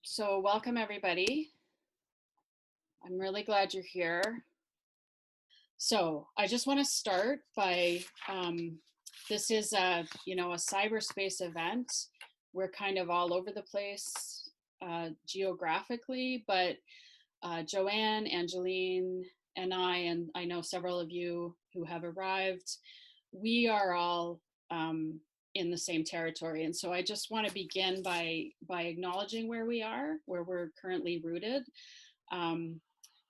So welcome everybody. I'm really glad you're here. So I just want to start by, this is a cyberspace event. We're kind of all over the place geographically, but Joanne, Angeline, and I know several of you who have arrived, we are all in the same territory. And so I just want to begin by acknowledging where we are, where we're currently rooted,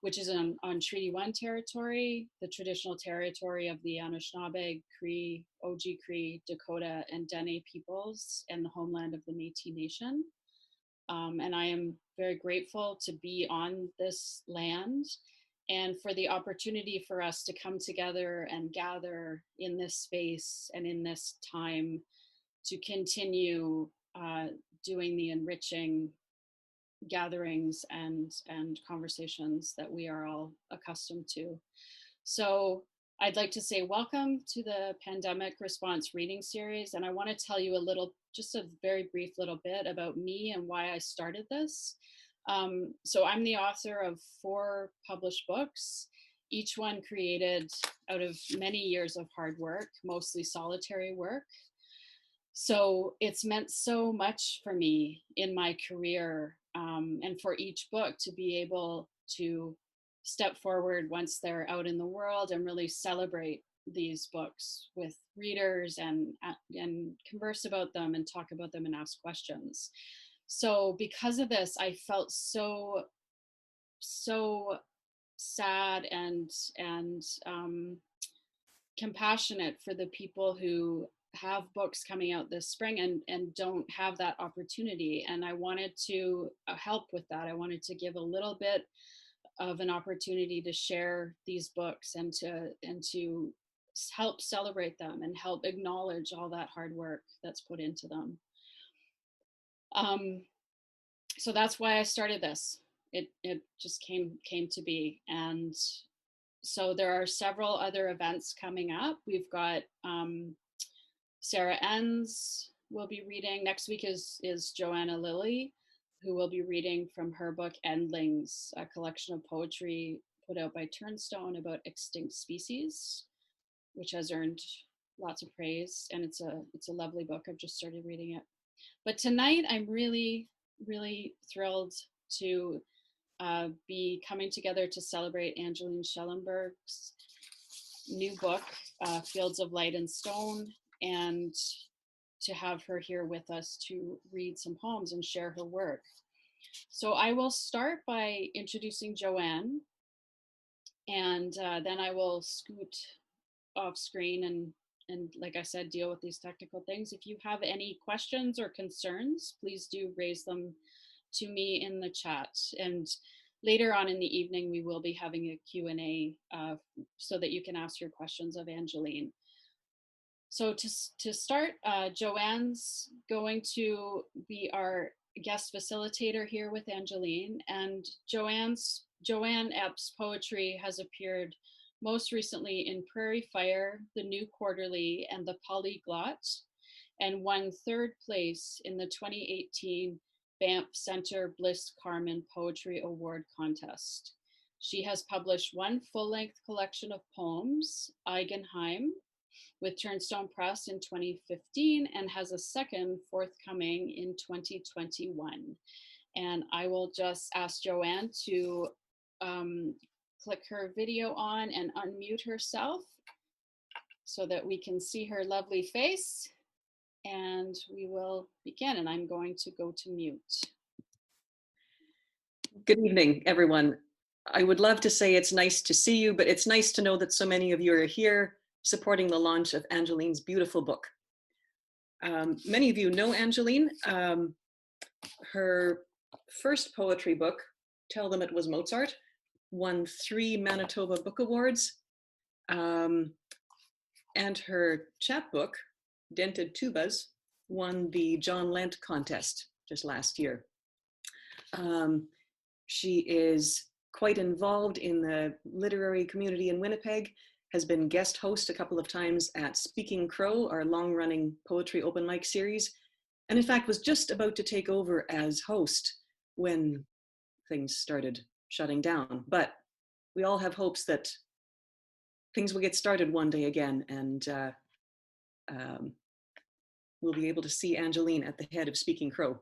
which is on Treaty 1 territory, the traditional territory of the Anishinaabe, Cree, Oji-Cree, Dakota, and Dene peoples, and the homeland of the Métis Nation. And I am very grateful to be on this land and for the opportunity for us to come together and gather in this space and in this time to continue doing the enriching gatherings and conversations that we are all accustomed to. So I'd like to say welcome to the Pandemic Response Reading Series, and I want to tell you just a very brief little bit about me and why I started this. So I'm the author of 4 published books, each one created out of many years of hard work, mostly solitary work. So it's meant so much for me in my career, and for each book to be able to step forward once they're out in the world and really celebrate these books with readers and converse about them and talk about them and ask questions. So because of this, I felt so sad and compassionate for the people who have books coming out this spring and don't have that opportunity. And I wanted to help with that. I wanted to give a little bit of an opportunity to share these books and to help celebrate them and help acknowledge all that hard work that's put into them. So that's why I started this. It just came to be. And so there are several other events coming up. We've got Sarah Enns will be reading. Next week is Joanna Lilly, who will be reading from her book Endlings, a collection of poetry put out by Turnstone about extinct species, which has earned lots of praise, and it's a lovely book. I've just started reading it. But tonight I'm really, really thrilled to be coming together to celebrate Angeline Schellenberg's new book, Fields of Light and Stone, and to have her here with us to read some poems and share her work. So I will start by introducing Joanne, and then I will scoot off screen and like I said, deal with these technical things. If you have any questions or concerns, please do raise them to me in the chat. And later on in the evening, we will be having a Q&A so that you can ask your questions of Angeline. So to start, Joanne's going to be our guest facilitator here with Angeline, and Joanne Epp's poetry has appeared most recently in Prairie Fire, The New Quarterly, and The Polyglot, and won 3rd place in the 2018 Banff Center Bliss Carman Poetry Award Contest. She has published 1 full-length collection of poems, Eigenheim, with Turnstone Press in 2015, and has a 2nd forthcoming in 2021. And I will just ask Joanne to click her video on and unmute herself so that we can see her lovely face, and we will begin. And I'm going to go to mute. Good evening, everyone. I would love to say it's nice to see you, but it's nice to know that so many of you are here supporting the launch of Angeline's beautiful book. Many of you know Angeline. Her first poetry book, Them It Was Mozart, won 3 Manitoba Book Awards. And her chapbook, Dented Tubas, won the John Lent contest just last year. She is quite involved in the literary community in Winnipeg, has been guest host a couple of times at Speaking Crow, our long-running poetry open mic series, and in fact was just about to take over as host when things started shutting down. But we all have hopes that things will get started one day again, and we'll be able to see Angeline at the head of Speaking Crow.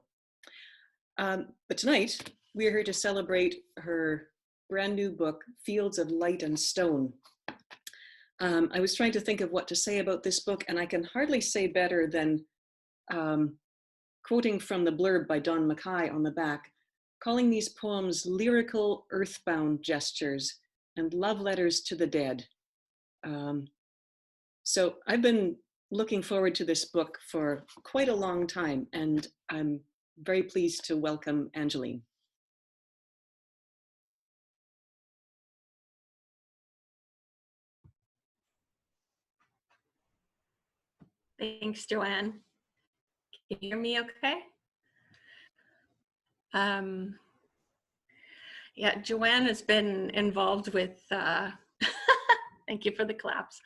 But tonight, we're here to celebrate her brand new book, Fields of Light and Stone. I was trying to think of what to say about this book, and I can hardly say better than quoting from the blurb by Don Mackay on the back, calling these poems lyrical, earthbound gestures and love letters to the dead. So I've been looking forward to this book for quite a long time, and I'm very pleased to welcome Angeline. Thanks, Joanne. Can you hear me okay? Yeah, Joanne has been involved with, thank you for the claps.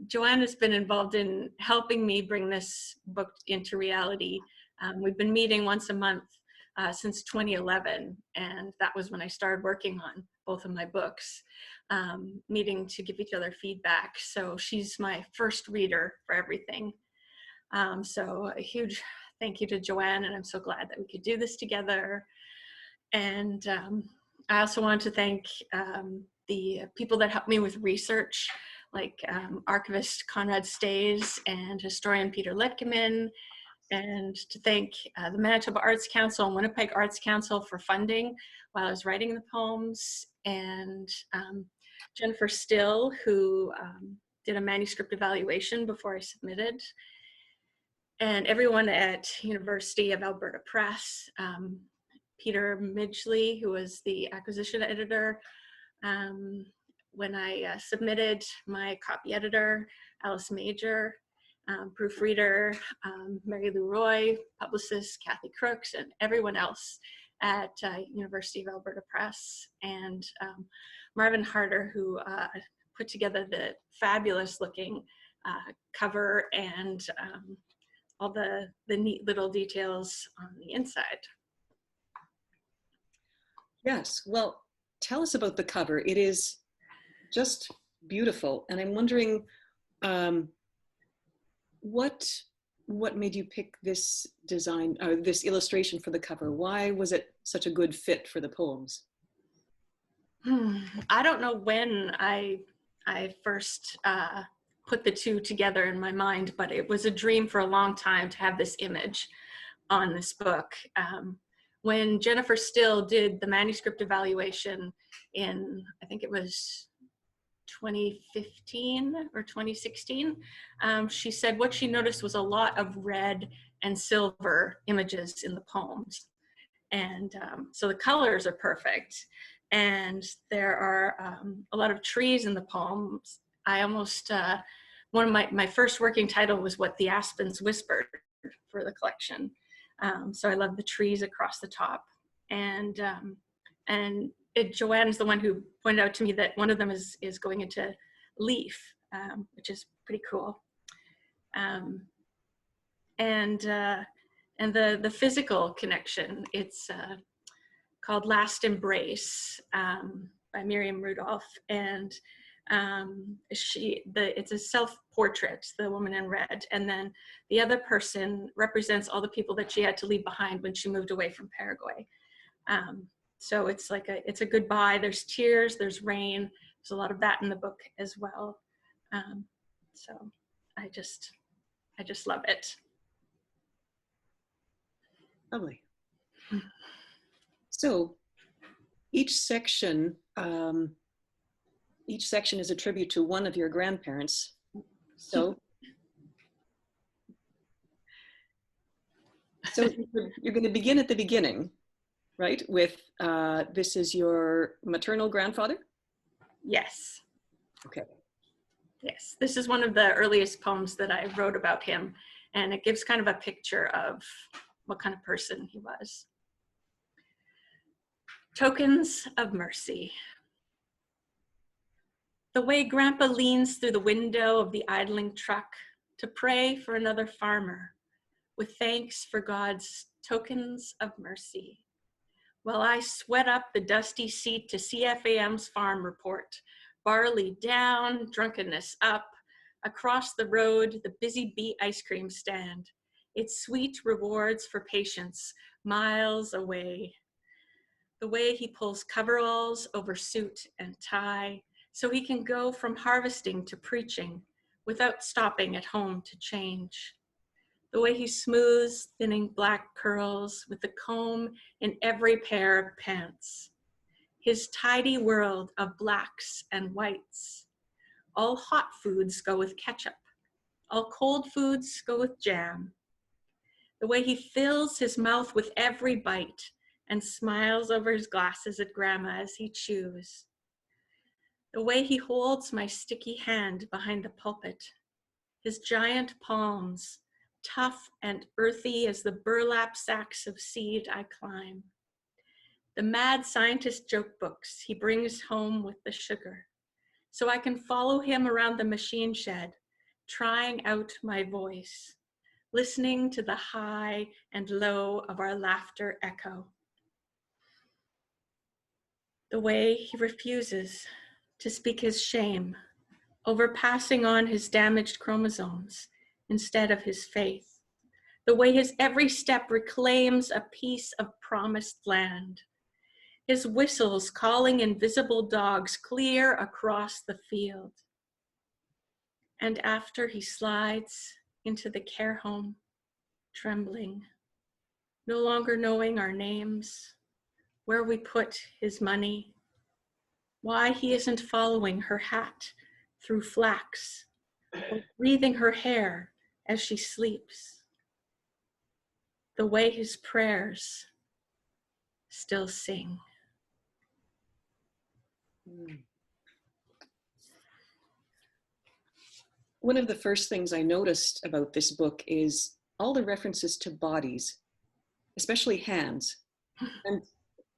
Joanne has been involved in helping me bring this book into reality. We've been meeting once a month since 2011, and that was when I started working on both of my books, meeting to give each other feedback. So she's my first reader for everything. So a huge thank you to Joanne, and I'm so glad that we could do this together. And I also wanted to thank the people that helped me with research, like archivist Conrad Stays and historian Peter Letkeman, and to thank the Manitoba Arts Council and Winnipeg Arts Council for funding while I was writing the poems, and Jennifer Still, who did a manuscript evaluation before I submitted, and everyone at University of Alberta Press, Peter Midgley, who was the acquisition editor when I submitted, my copy editor, Alice Major, proofreader, Mary Lou Roy, publicist, Kathy Crooks, and everyone else at University of Alberta Press, and Marvin Harder, who put together the fabulous looking cover and all the neat little details on the inside. Yes, well, tell us about the cover. It is just beautiful, and I'm wondering what made you pick this design, or this illustration for the cover? Why was it such a good fit for the poems? I don't know when I first put the two together in my mind, but it was a dream for a long time to have this image on this book. When Jennifer Still did the manuscript evaluation in, I think it was 2015 or 2016, she said what she noticed was a lot of red and silver images in the poems. And so the colors are perfect. And there are a lot of trees in the poems. I almost, one of my first working title was What the Aspens Whispered for the collection. So I love the trees across the top. And Joanne is the one who pointed out to me that one of them is going into leaf, which is pretty cool. And the physical connection, it's called Last Embrace by Miriam Rudolph, and it's a self-portrait, the woman in red, and then the other person represents all the people that she had to leave behind when she moved away from Paraguay. So it's like it's a goodbye. There's tears, there's rain. There's a lot of that in the book as well. So I just love it. Lovely. So each section is a tribute to one of your grandparents. So you're going to begin at the beginning, right? With this is your maternal grandfather? Yes. Okay. Yes, this is one of the earliest poems that I wrote about him, and it gives kind of a picture of what kind of person he was. Tokens of Mercy. The way Grandpa leans through the window of the idling truck to pray for another farmer, with thanks for God's tokens of mercy. while I sweat up the dusty seat to CFAM's farm report. Barley down, drunkenness up. Across the road, the busy bee ice cream stand. Its sweet rewards for patience, miles away. The way he pulls coveralls over suit and tie, so he can go from harvesting to preaching without stopping at home to change. The way he smooths thinning black curls with the comb in every pair of pants. His tidy world of blacks and whites. All hot foods go with ketchup. All cold foods go with jam. The way he fills his mouth with every bite and smiles over his glasses at grandma as he chews. The way he holds my sticky hand behind the pulpit. His giant palms, tough and earthy as the burlap sacks of seed I climb. The mad scientist joke books he brings home with the sugar, so I can follow him around the machine shed, trying out my voice, listening to the high and low of our laughter echo. The way he refuses to speak his shame over passing on his damaged chromosomes instead of his faith. The way his every step reclaims a piece of promised land. His whistles calling invisible dogs clear across the field. And after he slides into the care home, trembling, no longer knowing our names, where we put his money, why he isn't following her hat through flax, or breathing her hair as she sleeps. The way his prayers still sing. One of the first things I noticed about this book is all the references to bodies, especially hands, and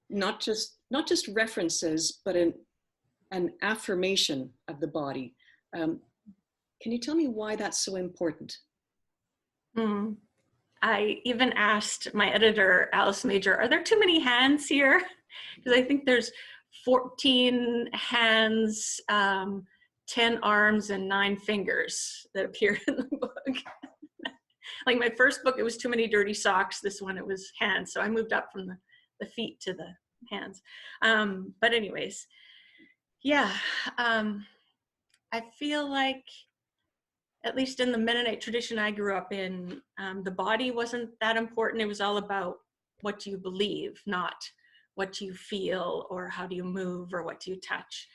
not just references, but an affirmation of the body. Can you tell me why that's so important? I even asked my editor, Alice Major, are there too many hands here? Because I think there's 14 hands, 10 arms, and 9 fingers that appear in the book. Like my first book, it was too many dirty socks. This one, it was hands. So I moved up from the feet to the hands. But anyways, yeah, I feel like, at least in the Mennonite tradition I grew up in, the body wasn't that important. It was all about what do you believe, not what do you feel or how do you move or what do you touch.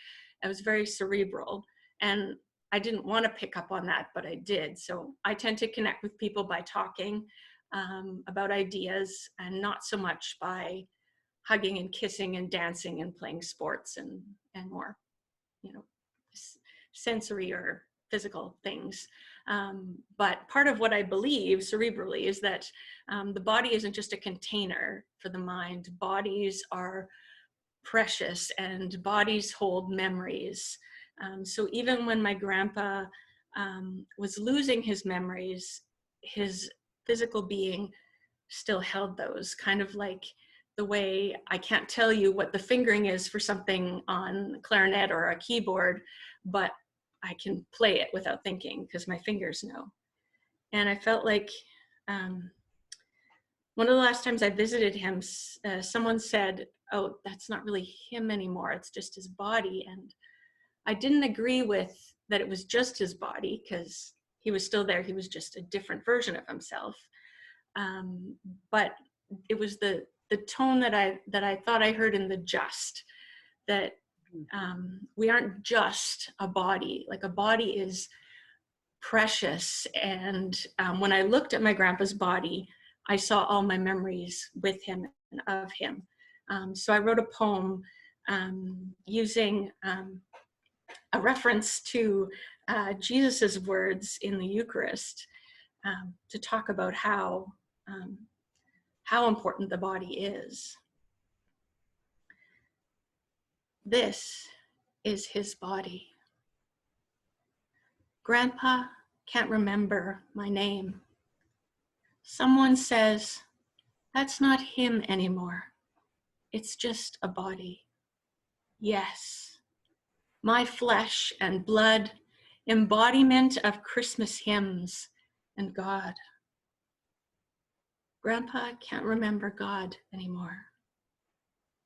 It was very cerebral. And I didn't want to pick up on that, but I did. So I tend to connect with people by talking about ideas and not so much by hugging and kissing and dancing and playing sports and more, sensory or physical things. But part of what I believe cerebrally is that the body isn't just a container for the mind. Bodies are precious and bodies hold memories. So even when my grandpa was losing his memories, his physical being still held those, kind of like the way I can't tell you what the fingering is for something on a clarinet or a keyboard, but I can play it without thinking because my fingers know. And I felt like one of the last times I visited him, someone said, oh, that's not really him anymore. It's just his body. And I didn't agree with that it was just his body because he was still there. He was just a different version of himself. But it was the tone that I thought I heard in the just, that we aren't just a body. Like a body is precious. And when I looked at my grandpa's body, I saw all my memories with him and of him. So I wrote a poem using a reference to Jesus's words in the Eucharist to talk about how important the body is. This is his body. Grandpa can't remember my name. Someone says, that's not him anymore. It's just a body. Yes, my flesh and blood, embodiment of Christmas hymns and God. Grandpa can't remember God anymore.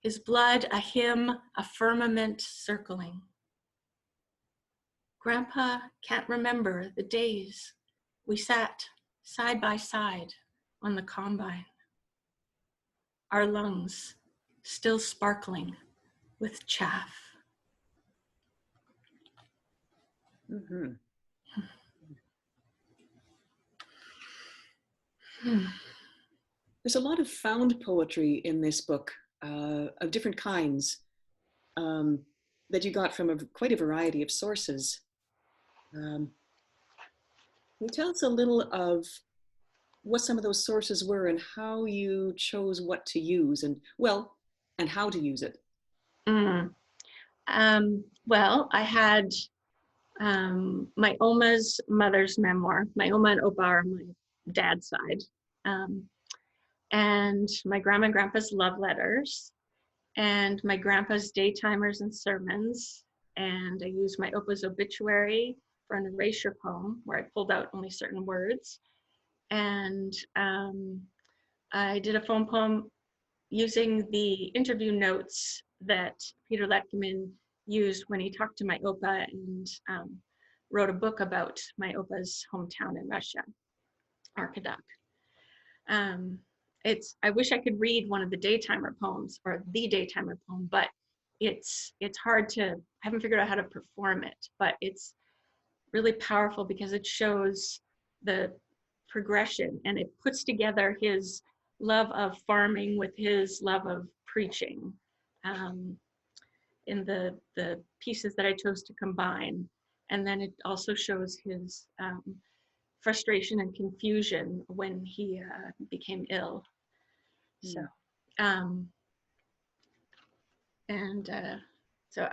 His blood, a hymn, a firmament circling. Grandpa can't remember the days we sat side by side on the combine, our lungs still sparkling with chaff. Mm-hmm. There's a lot of found poetry in this book of different kinds that you got from quite a variety of sources. Can you tell us a little of what some of those sources were and how you chose what to use and how to use it? Well, I had my Oma's mother's memoir. My Oma and Opa are my dad's side. And my grandma and grandpa's love letters, and my grandpa's daytimers and sermons. And I used my Opa's obituary for an erasure poem where I pulled out only certain words. And I did a phone poem using the interview notes that Peter Letkeman used when he talked to my Opa and wrote a book about my Opa's hometown in Russia, Arkaduk. I wish I could read one of the daytimer poems or the daytimer poem, but it's hard to, I haven't figured out how to perform it, but it's really powerful because it shows the progression and it puts together his love of farming with his love of preaching in the pieces that I chose to combine. And then it also shows his frustration and confusion when he became ill. So, so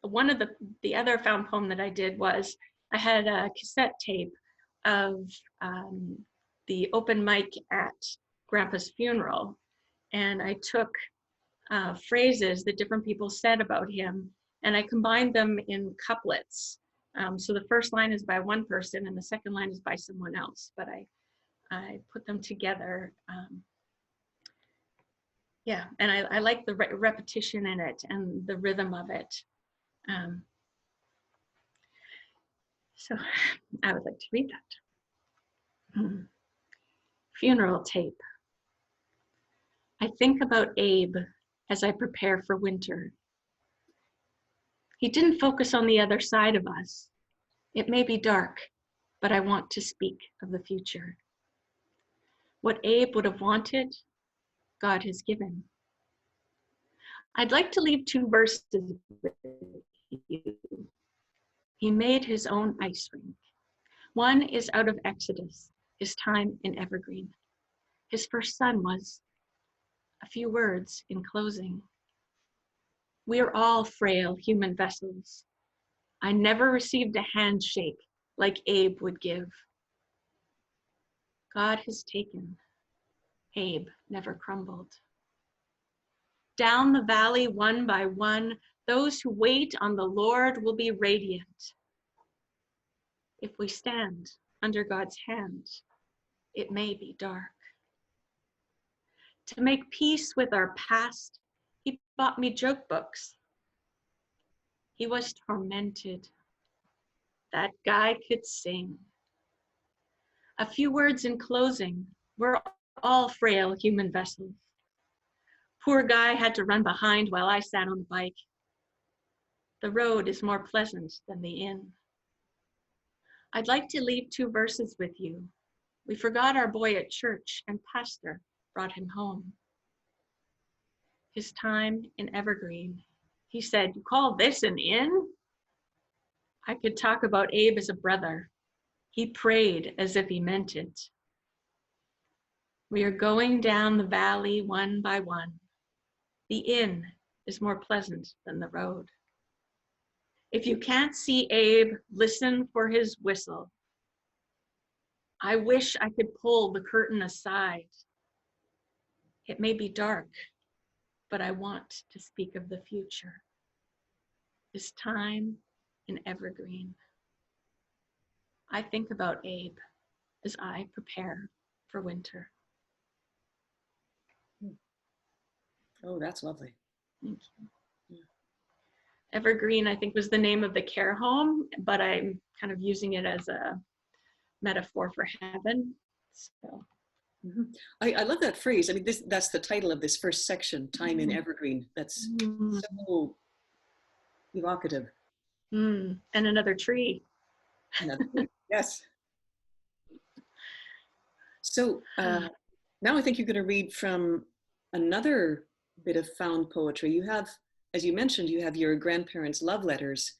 one of the other found poem that I did was I had a cassette tape of the open mic at Grandpa's funeral, and I took phrases that different people said about him, and I combined them in couplets. So the first line is by one person, and the second line is by someone else, but I put them together. Yeah, and I like the repetition in it and the rhythm of it. So I would like to read that. Funeral tape. I think about Abe as I prepare for winter. He didn't focus on the other side of us. It may be dark, but I want to speak of the future. What Abe would have wanted, God has given. I'd like to leave 2 verses with you. He made his own ice rink. One is out of Exodus, his time in Evergreen. His first son was a few words in closing. We are all frail human vessels. I never received a handshake like Abe would give. God has taken. Abe never crumbled. Down the valley, one by one, those who wait on the Lord will be radiant. If we stand under God's hand, it may be dark. To make peace with our past, he bought me joke books. He was tormented. That guy could sing. A few words in closing. We're all frail human vessels. Poor guy had to run behind while I sat on the bike. The road is more pleasant than the inn. I'd like to leave 2 verses with you. We forgot our boy at church and pastor brought him home. His time in Evergreen. He said, "You call this an inn?" I could talk about Abe as a brother. He prayed as if he meant it. We are going down the valley one by one. The inn is more pleasant than the road. If you can't see Abe, listen for his whistle. I wish I could pull the curtain aside. It may be dark, but I want to speak of the future. This time in evergreen. I think about Abe as I prepare for winter. Oh, that's lovely. Thank you. Evergreen, I think, was the name of the care home, but I'm kind of using it as a metaphor for heaven. So. Mm-hmm. I love that phrase. I mean, that's the title of this first section, Time in Evergreen. That's so evocative. And another tree. Another tree. Yes. So now I think you're going to read from another bit of found poetry. You have, as you mentioned, you have your grandparents' love letters.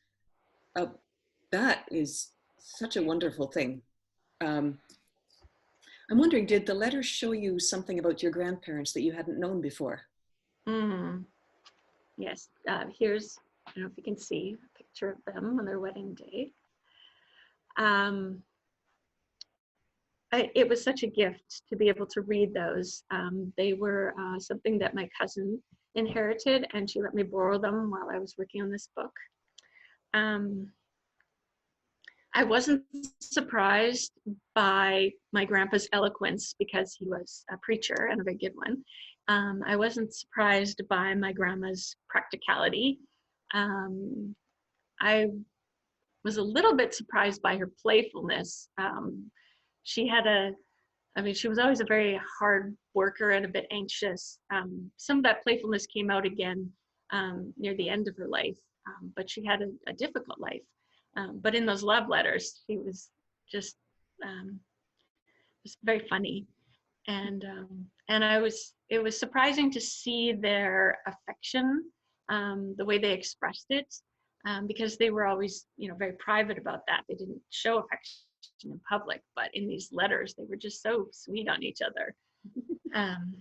That is such a wonderful thing. I'm wondering, did the letters show you something about your grandparents that you hadn't known before? Yes, here's, I don't know if you can see a picture of them on their wedding day. It was such a gift to be able to read those. They were something that my cousin inherited, and she let me borrow them while I was working on this book. I wasn't surprised by my grandpa's eloquence because he was a preacher and a very good one. I wasn't surprised by my grandma's practicality. I was a little bit surprised by her playfulness. She was always a very hard worker and a bit anxious. Some of that playfulness came out again near the end of her life, but she had a difficult life. But in those love letters, she was just very funny. And it was surprising to see their affection, the way they expressed it, because they were always, very private about that. They didn't show affection in public, but in these letters, they were just so sweet on each other.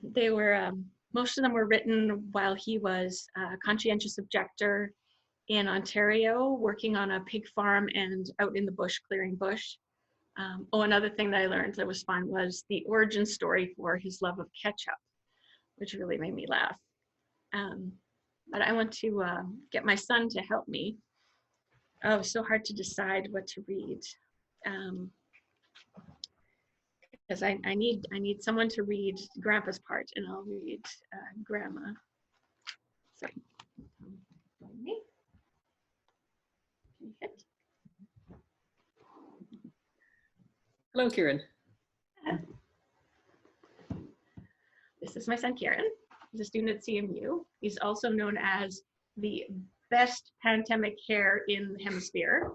They were, most of them were written while he was a conscientious objector in Ontario, working on a pig farm and out in the bush, clearing bush. Another thing that I learned that was fun was the origin story for his love of ketchup, which really made me laugh. But I want to get my son to help me. Oh, it was so hard to decide what to read. Because I need someone to read Grandpa's part, and I'll read Grandma. Sorry. Me. Hello, Kieran. This is my son, Kieran. He's a student at CMU. He's also known as the best pandemic hair in the hemisphere.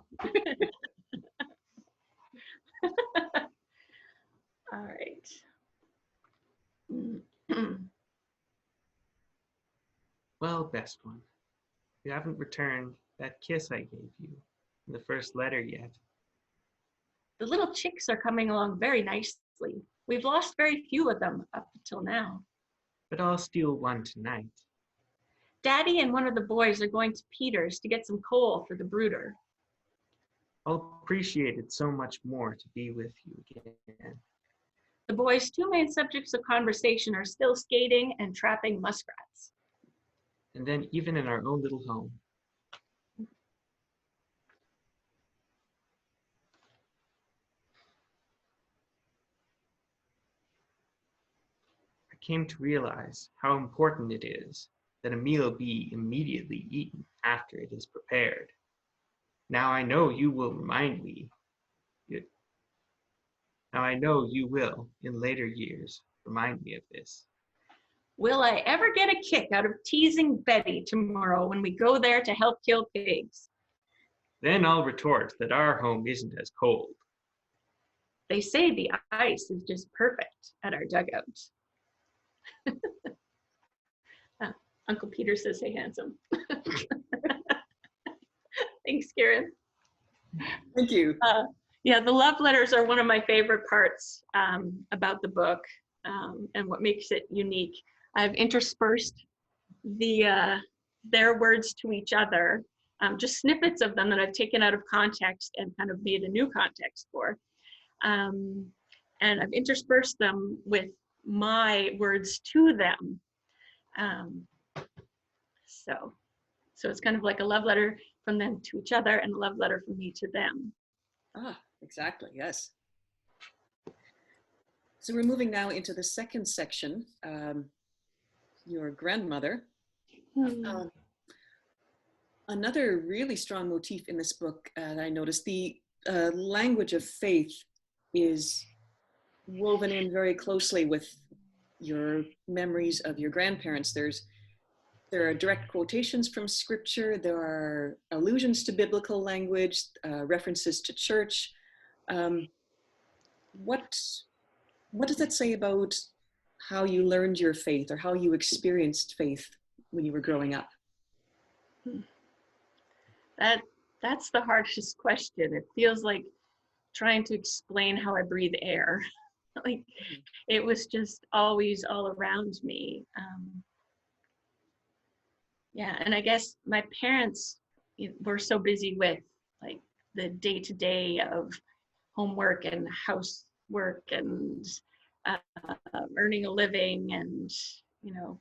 All right. Well, best one, you haven't returned that kiss I gave you in the first letter yet. The little chicks are coming along very nicely. We've lost very few of them up until now. But I'll steal one tonight. Daddy and one of the boys are going to Peter's to get some coal for the brooder. I'll appreciate it so much more to be with you again. The boys' two main subjects of conversation are still skating and trapping muskrats. And then even in our own little home. I came to realize how important it is that a meal be immediately eaten after it is prepared. Now I know you will remind me. Now I know you will, in later years, remind me of this. Will I ever get a kick out of teasing Betty tomorrow when we go there to help kill pigs? Then I'll retort that our home isn't as cold. They say the ice is just perfect at our dugout. Uncle Peter says, hey, handsome. Thanks, Kieran. Thank you. Yeah, the love letters are one of my favorite parts about the book and what makes it unique. I've interspersed their words to each other, just snippets of them that I've taken out of context and kind of made a new context for. And I've interspersed them with my words to them. So it's kind of like a love letter from them to each other and a love letter from me to them. Ah, exactly, yes. So we're moving now into the second section, your grandmother. Another really strong motif in this book that I noticed, the language of faith is woven in very closely with your memories of your grandparents. There are direct quotations from scripture, there are allusions to biblical language, references to church. What does that say about how you learned your faith or how you experienced faith when you were growing up? That's the hardest question. It feels like trying to explain how I breathe air. Like it was just always all around me. Yeah, and I guess my parents were so busy with like the day-to-day of homework and housework and earning a living and, you know,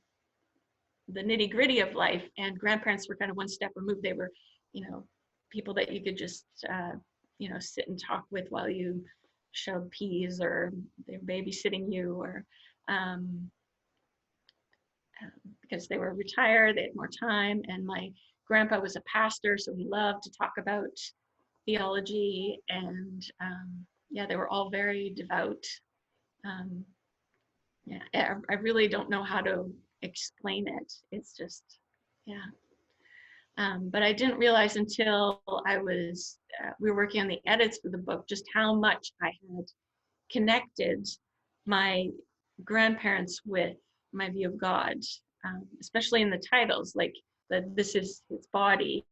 the nitty-gritty of life. And grandparents were kind of one step removed. They were, you know, people that you could just, you know, sit and talk with while you shelled peas, or they were babysitting you, or because they were retired, they had more time. And my grandpa was a pastor, so he loved to talk about theology. And yeah, they were all very devout. Yeah, I really don't know how to explain it. It's just, yeah. But I didn't realize until we were working on the edits for the book, just how much I had connected my grandparents with my view of God, especially in the titles, like this is his body,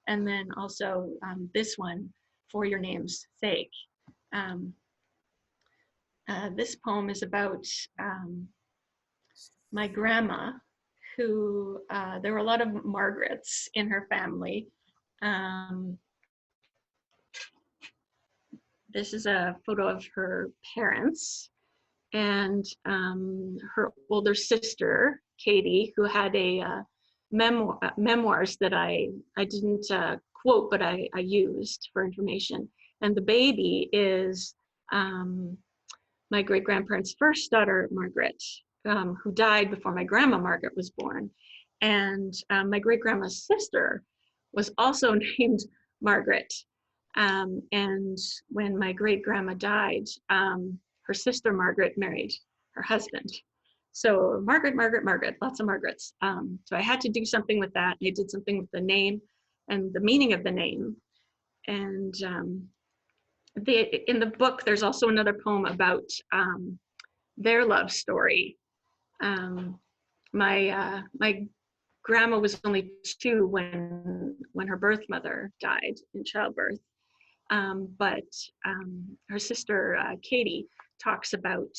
and then also this one, for your name's sake. This poem is about my grandma, who there were a lot of Margarets in her family. This is a photo of her parents and her older sister, Katie, who had a memoirs that I didn't quote, but I used for information. And the baby is my great-grandparents' first daughter, Margaret, who died before my grandma Margaret was born. And my great-grandma's sister was also named Margaret. And when my great-grandma died, her sister Margaret married her husband. So Margaret, lots of Margarets. So I had to do something with that. I did something with the name and the meaning of the name. And in the book, there's also another poem about their love story. My grandma was only 2 when her birth mother died in childbirth. But her sister, Katie, talks about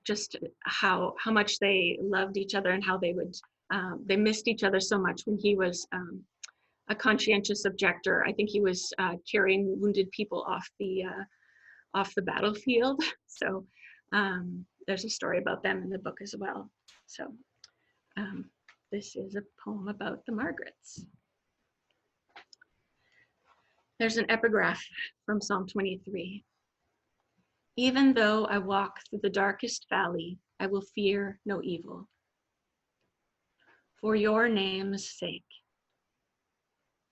just how much they loved each other and how they missed each other so much when he was a conscientious objector. I think he was carrying wounded people off the battlefield. So there's a story about them in the book as well. So this is a poem about the Margarets. There's an epigraph from Psalm 23. Even though I walk through the darkest valley, I will fear no evil. For your name's sake.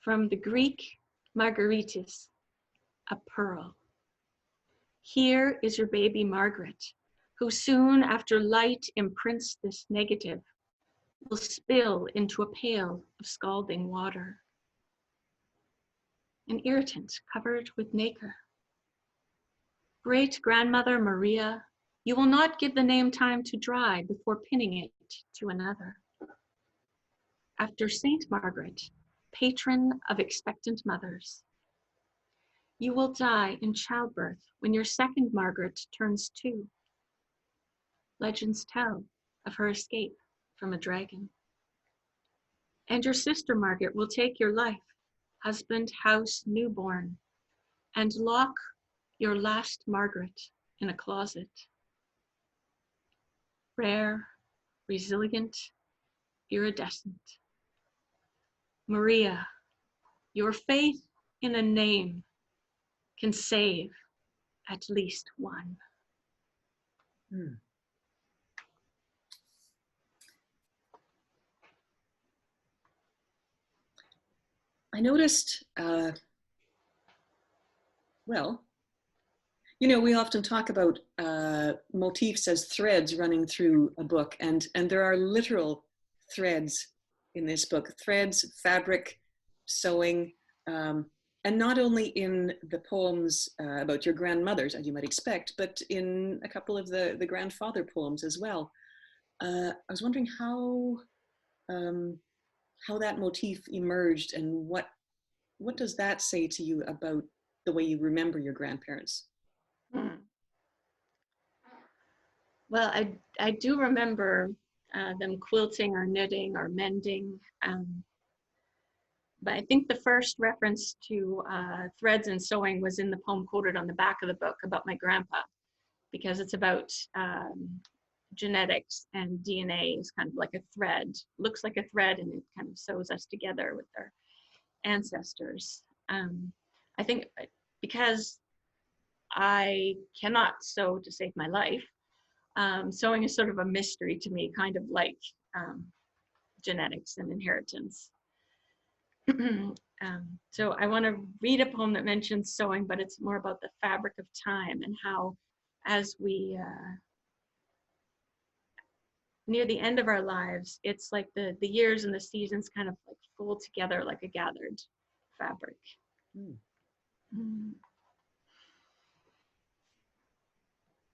From the Greek margaritis, a pearl. Here is your baby Margaret, who soon after light imprints this negative, will spill into a pail of scalding water. An irritant covered with nacre. Great grandmother Maria, you will not give the name time to dry before pinning it to another. After Saint Margaret, patron of expectant mothers, you will die in childbirth when your second Margaret turns 2. Legends tell of her escape from a dragon. And your sister Margaret will take your life, husband, house, newborn, and lock your last Margaret in a closet. Rare, resilient, iridescent. Maria, your faith in a name can save at least one. I noticed, well, you know, we often talk about motifs as threads running through a book, and there are literal threads in this book, threads, fabric, sewing, and not only in the poems about your grandmothers, as you might expect, but in a couple of the grandfather poems as well. I was wondering how that motif emerged, and what does that say to you about the way you remember your grandparents? Well, I do remember them quilting or knitting or mending. But I think the first reference to threads and sewing was in the poem quoted on the back of the book about my grandpa, because it's about genetics, and DNA is kind of like a thread, looks like a thread, and it kind of sews us together with our ancestors. I think because I cannot sew to save my life, sewing is sort of a mystery to me, kind of like genetics and inheritance. So I want to read a poem that mentions sewing, but it's more about the fabric of time, and how as we near the end of our lives, it's like the years and the seasons kind of like fold together like a gathered fabric.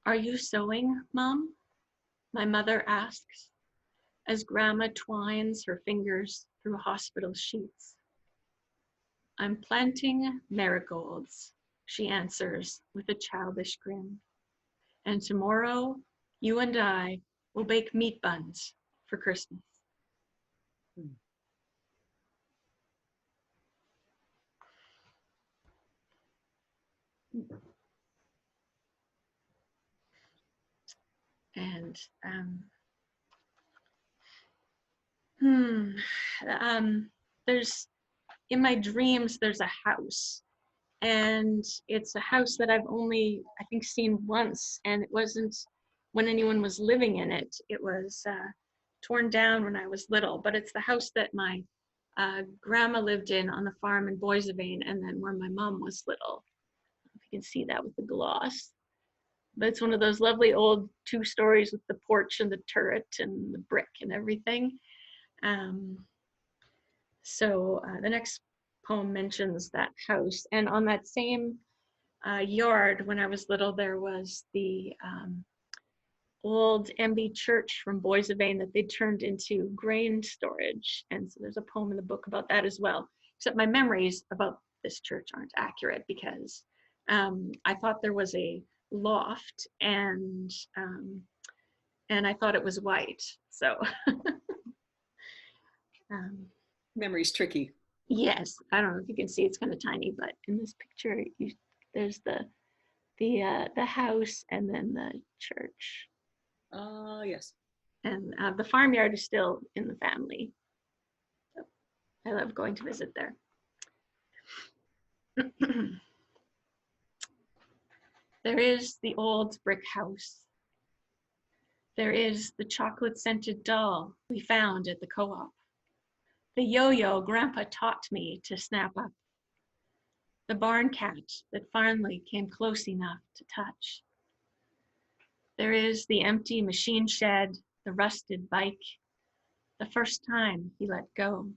Are you sewing, Mom? My mother asks, as Grandma twines her fingers through hospital sheets. I'm planting marigolds, she answers with a childish grin. And tomorrow, you and I will bake meat buns for Christmas. And there's, in my dreams, there's a house, and it's a house that I've only, I think, seen once, and it wasn't when anyone was living in it. It was torn down when I was little, but it's the house that my grandma lived in on the farm in Boisevane, and then where my mom was little. If you can see that with the gloss. But it's one of those lovely old 2 stories with the porch and the turret and the brick and everything. So the next poem mentions that house. And on that same yard, when I was little, there was the old MB church from Boisevane that they turned into grain storage. And so there's a poem in the book about that as well. Except my memories about this church aren't accurate, because I thought there was a loft, and I thought it was white. So Memory's tricky. yes, I don't know if you can see, it's kind of tiny, but in this picture, there's the house and then the church. Yes. And the farmyard is still in the family. So I love going to visit there. There is the old brick house. There is the chocolate-scented doll we found at the co-op. The yo-yo Grandpa taught me to snap up. The barn cat that finally came close enough to touch. There is the empty machine shed, the rusted bike, the first time he let go.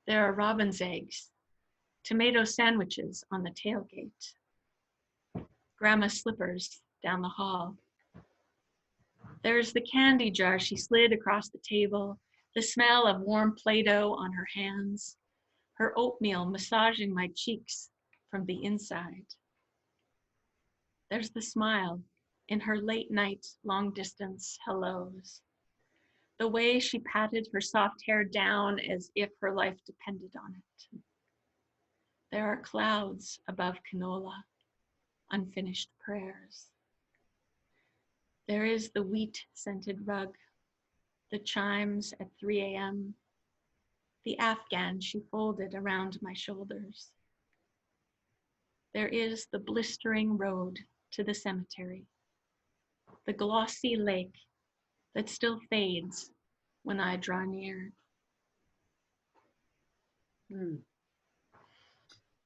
There are robin's eggs, tomato sandwiches on the tailgate, Grandma's slippers down the hall. There's the candy jar she slid across the table, the smell of warm Play-Doh on her hands, her oatmeal massaging my cheeks from the inside. There's the smile in her late night long distance hellos, the way she patted her soft hair down as if her life depended on it. There are clouds above canola, unfinished prayers. There is the wheat-scented rug, the chimes at 3 a.m., the Afghan she folded around my shoulders. There is the blistering road to the cemetery, the glossy lake that still fades when I draw near.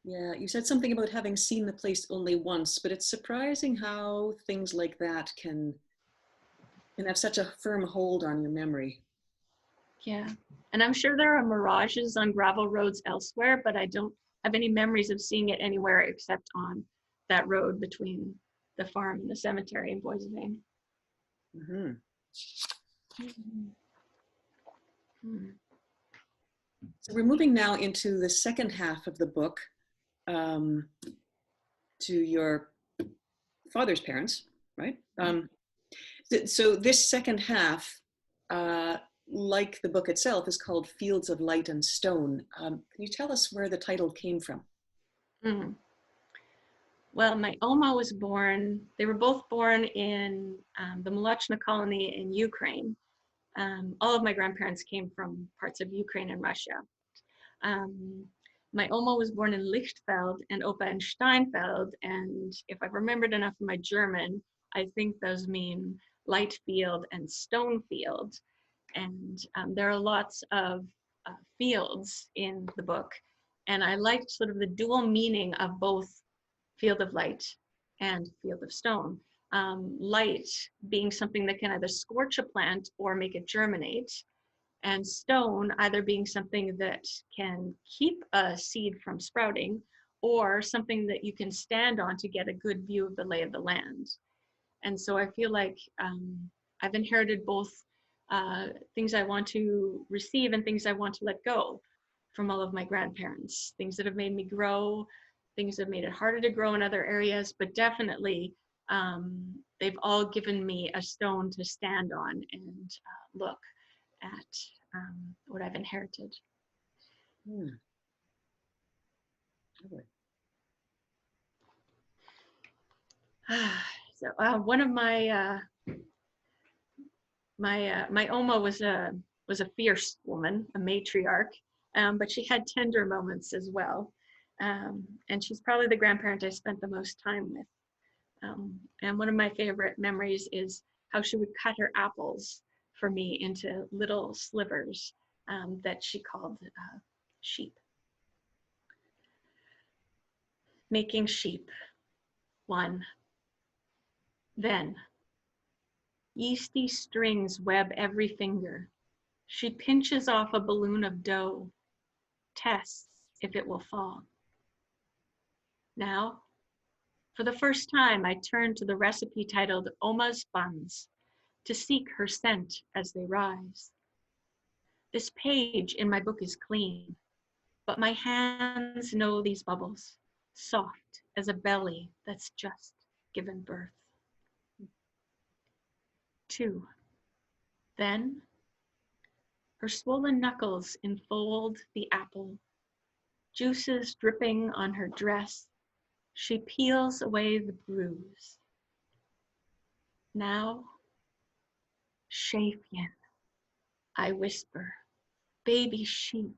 Yeah, you said something about having seen the place only once, but it's surprising how things like that can have such a firm hold on your memory. Yeah, and I'm sure there are mirages on gravel roads elsewhere, but I don't have any memories of seeing it anywhere except on that road between the farm and the cemetery in Boisevin. Mm-hmm. So we're moving now into the second half of the book, to your father's parents, right? So this second half, like the book itself, is called Fields of Light and Stone. Can you tell us where the title came from? Well, my Oma was born, they were both born in the Molochna colony in Ukraine. All of my grandparents came from parts of Ukraine and Russia. My Oma was born in Lichtfeld and Opa in Steinfeld, and if I've remembered enough of my German, I think those mean light field and stone field. And there are lots of fields in the book, and I liked sort of the dual meaning of both field of light and field of stone. Light being something that can either scorch a plant or make it germinate, and stone either being something that can keep a seed from sprouting or something that you can stand on to get a good view of the lay of the land. And so I feel like I've inherited both things I want to receive and things I want to let go from all of my grandparents, things that have made me grow, things that have made it harder to grow in other areas, but definitely they've all given me a stone to stand on and look at what I've inherited. So one of my my Oma was a fierce woman, a matriarch, but she had tender moments as well. And she's probably the grandparent I spent the most time with. And one of my favorite memories is how she would cut her apples for me into little slivers that she called sheep. Making sheep, 1. Then, yeasty strings web every finger. She pinches off a balloon of dough, tests if it will fall. Now, for the first time, I turn to the recipe titled Oma's Buns to seek her scent as they rise. This page in my book is clean, but my hands know these bubbles, soft as a belly that's just given birth. 2. Then, her swollen knuckles enfold the apple, juices dripping on her dress. She peels away the bruise. Now, Shafyan, I whisper, baby sheep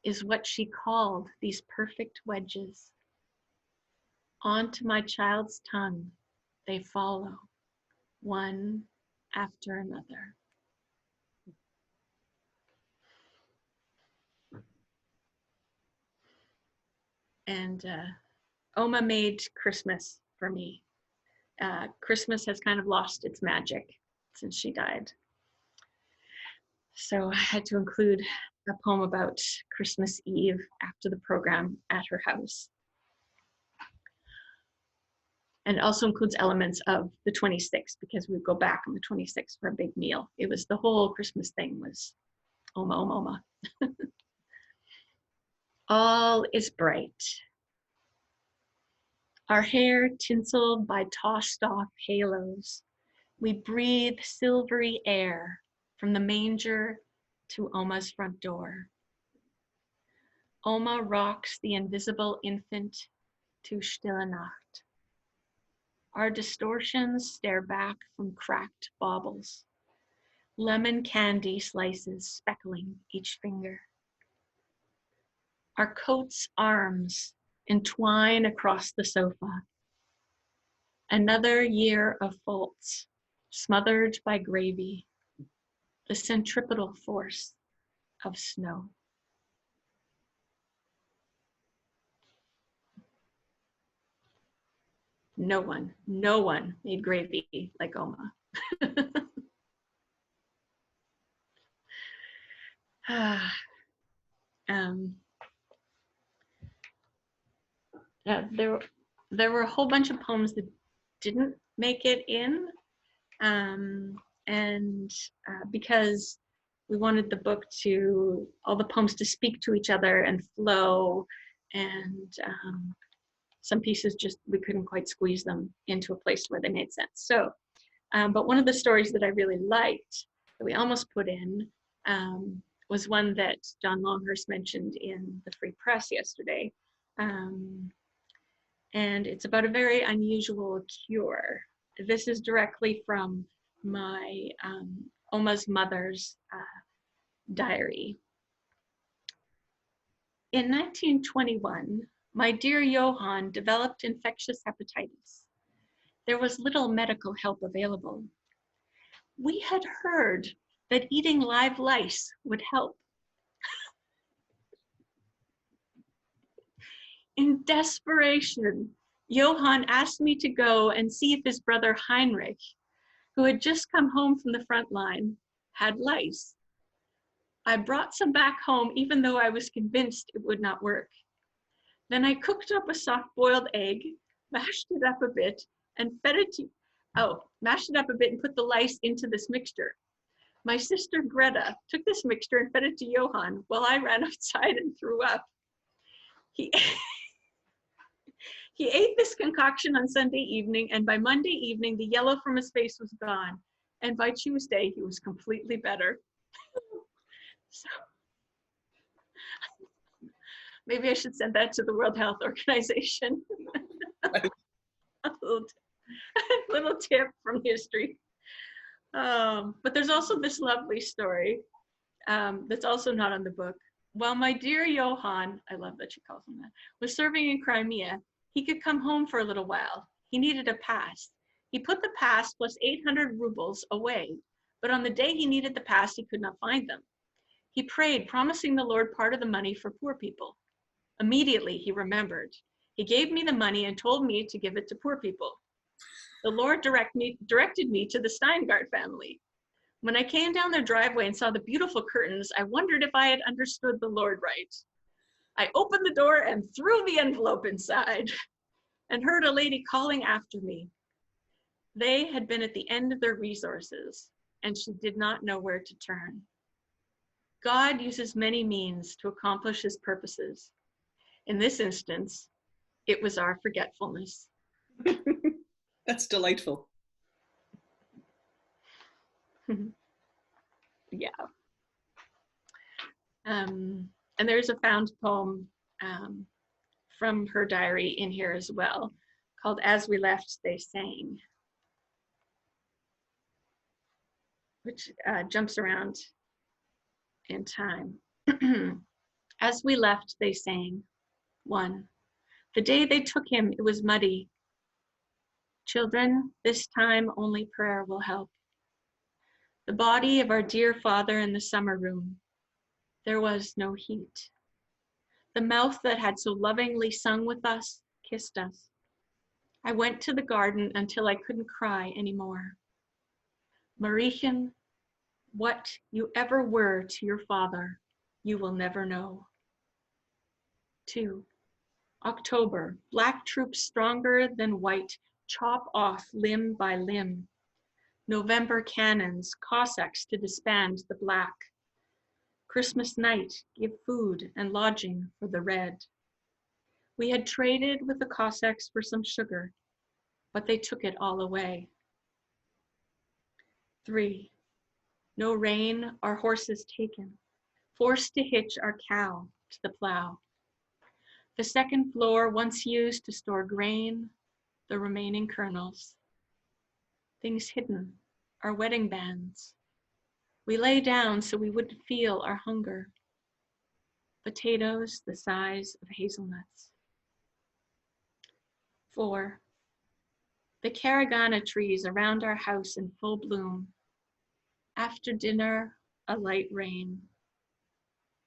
is what she called these perfect wedges. Onto my child's tongue, they follow, one after another. And Oma made Christmas for me. Christmas has kind of lost its magic since she died. So I had to include a poem about Christmas Eve after the program at her house. And it also includes elements of the 26th, because we would go back on the 26th for a big meal. It was the whole Christmas thing was Oma, Oma, Oma. All is bright. Our hair tinseled by tossed off halos. We breathe silvery air from the manger to Oma's front door. Oma rocks the invisible infant to Stille Nacht. Our distortions stare back from cracked baubles. lemon candy slices speckling each finger. Our coat's arms entwine across the sofa. Another year of faults, smothered by gravy, the centripetal force of snow. No one made gravy like Oma. There were a whole bunch of poems that didn't make it in, because we wanted the book to, all the poems to speak to each other and flow, and some pieces just, we couldn't quite squeeze them into a place where they made sense. So, but one of the stories that I really liked, that we almost put in, was one that John Longhurst mentioned in the Free Press yesterday. And it's about a very unusual cure. This is directly from my Oma's mother's diary. In 1921, my dear Johann developed infectious hepatitis. There was little medical help available. We had heard that eating live lice would help. In desperation, Johann asked me to go and see if his brother Heinrich, who had just come home from the front line, had lice. I brought some back home, even though I was convinced it would not work. Then I cooked up a soft-boiled egg, mashed it up a bit, and fed it to, mashed it up a bit and put the lice into this mixture. My sister Greta took this mixture and fed it to Johann while I ran outside and threw up. He ate this concoction on Sunday evening, and by Monday evening, the yellow from his face was gone. And by Tuesday, he was completely better. So maybe I should send that to the World Health Organization. A little tip from history. But there's also this lovely story that's also not on the book. While my dear Johann, I love that she calls him that, was serving in Crimea, he could come home for a little while. He needed a pass. He put the pass plus 800 rubles away, but on the day he needed the pass, he could not find them. He prayed, promising the Lord part of the money for poor people. Immediately, he remembered. He gave me the money and told me to give it to poor people. The Lord directed me to the Steingart family. When I came down their driveway and saw the beautiful curtains, I wondered if I had understood the Lord right. I opened the door and threw the envelope inside and heard a lady calling after me. They had been at the end of their resources and she did not know where to turn. God uses many means to accomplish his purposes. In this instance, it was our forgetfulness. That's delightful. Yeah. And there's a found poem from her diary in here as well, called As We Left, They Sang, which jumps around in time. As we left, they sang. 1. The day they took him, it was muddy. Children, this time only prayer will help. The body of our dear father in the summer room. There was no heat. The mouth that had so lovingly sung with us kissed us. I went to the garden until I couldn't cry anymore. Mariechen, what you ever were to your father, you will never know. 2. October, black troops stronger than white chop off limb by limb. November cannons, Cossacks to disband the black. Christmas night, give food and lodging for the red. We had traded with the Cossacks for some sugar, but they took it all away. 3. No rain, our horses taken, forced to hitch our cow to the plow. The second floor once used to store grain, the remaining kernels. Things hidden, our wedding bands. We lay down so we wouldn't feel our hunger. Potatoes the size of hazelnuts. 4. The caragana trees around our house in full bloom. After dinner, a light rain.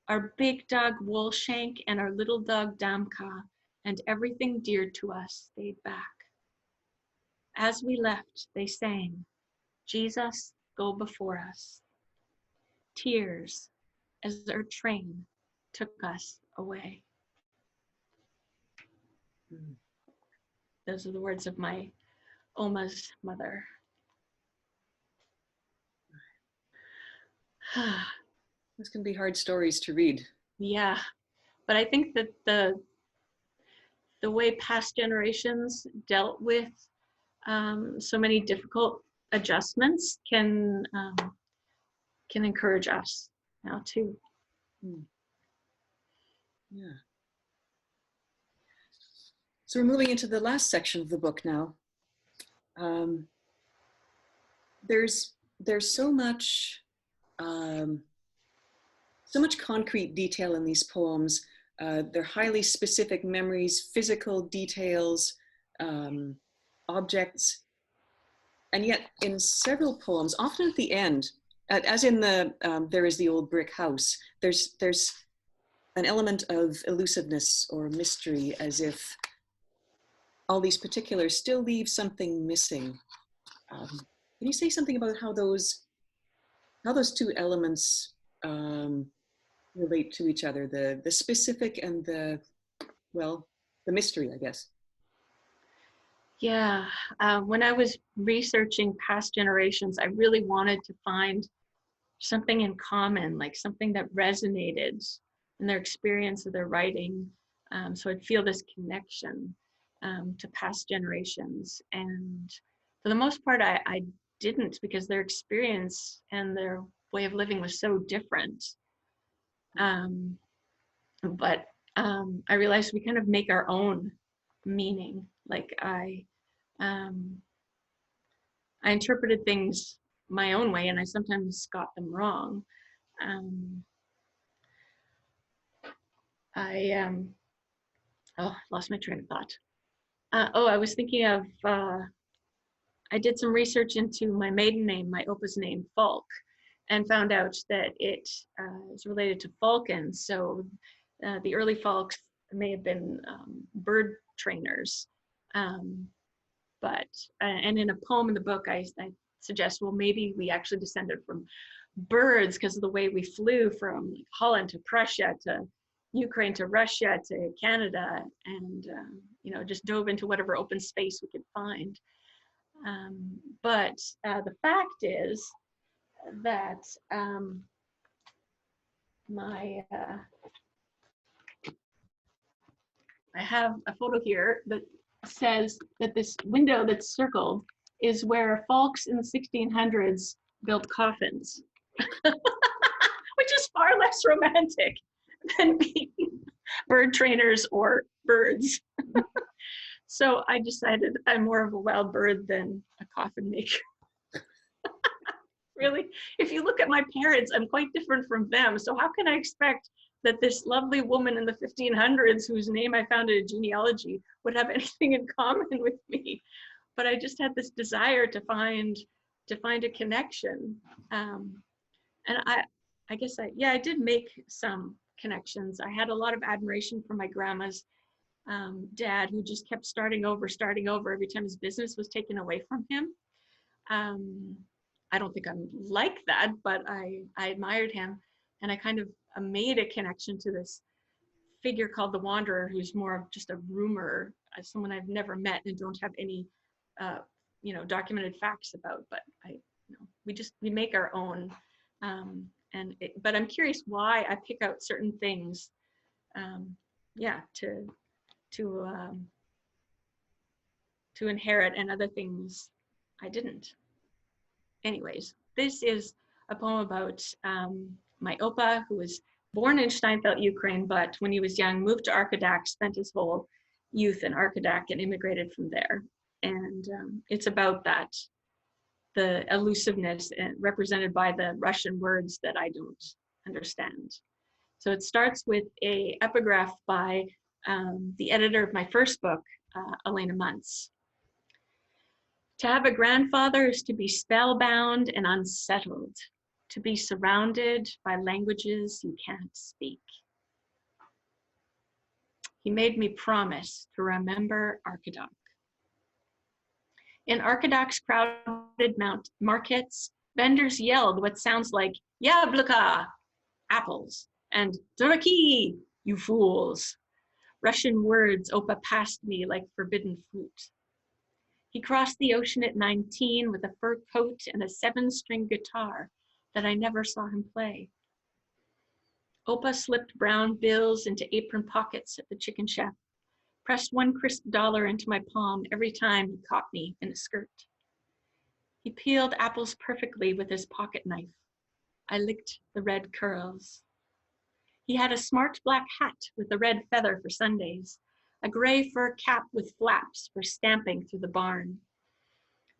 Our big dog Woolshank and our little dog Damka and everything dear to us stayed back. As we left, they sang, Jesus, go before us. Tears as our train took us away. Those are the words of my Oma's mother. This can be hard stories to read. Yeah, but I think that the way past generations dealt with so many difficult adjustments can encourage us now too. Yeah. So we're moving into the last section of the book now. There's so much concrete detail in these poems. They're highly specific memories, physical details, objects, and yet in several poems, often at the end, as in the There Is the Old Brick House, there's an element of elusiveness or mystery, as if all these particulars still leave something missing. Can you say something about how those two elements relate to each other, the specific and the mystery, I guess? Yeah, when I was researching past generations, I really wanted to find something in common, like something that resonated in their experience of their writing. So I'd feel this connection to past generations. And for the most part, I didn't, because their experience and their way of living was so different. But I realized we kind of make our own meaning. Like I interpreted things my own way, and I sometimes got them wrong. Lost my train of thought. I was thinking of, I did some research into my maiden name, my Opa's name, Falk, and found out that it is related to falcons. So the early Falks may have been bird trainers. And in a poem in the book, I suggest, well, maybe we actually descended from birds because of the way we flew from Holland to Prussia to Ukraine to Russia to Canada, and just dove into whatever open space we could find. But the fact is that I have a photo here that says that this window that's circled is where folks in the 1600s built coffins, which is far less romantic than being bird trainers or birds. So I decided I'm more of a wild bird than a coffin maker. Really, if you look at my parents, I'm quite different from them. So how can I expect that this lovely woman in the 1500s, whose name I found in a genealogy, would have anything in common with me? But I just had this desire to find a connection. And I guess I did make some connections. I had a lot of admiration for my grandma's dad, who just kept starting over every time his business was taken away from him. I don't think I'm like that, but I admired him, and I kind of made a connection to this figure called the Wanderer, who's more of just a rumor, someone I've never met and don't have any documented facts about, but we make our own. But I'm curious why I pick out certain things to inherit, and other things I didn't. Anyways, this is a poem about my Opa, who was born in Steinfeld, Ukraine, but when he was young, moved to Arkadak, spent his whole youth in Arkadak and immigrated from there. And it's about that the elusiveness represented by the Russian words that I don't understand. So it starts with a epigraph by the editor of my first book, Elena Muntz. To have a grandfather is to be spellbound and unsettled, to be surrounded by languages you can't speak. He made me promise to remember Arkadoc. In Arkadoc's crowded markets, vendors yelled what sounds like "Yabluka," apples, and "Duraki," you fools. Russian words Opa passed me like forbidden fruit. He crossed the ocean at 19 with a fur coat and a 7-string guitar that I never saw him play. Opa slipped brown bills into apron pockets at the Chicken Chef, pressed one crisp dollar into my palm every time he caught me in a skirt. He peeled apples perfectly with his pocket knife. I licked the red curls. He had a smart black hat with a red feather for Sundays, a gray fur cap with flaps for stamping through the barn.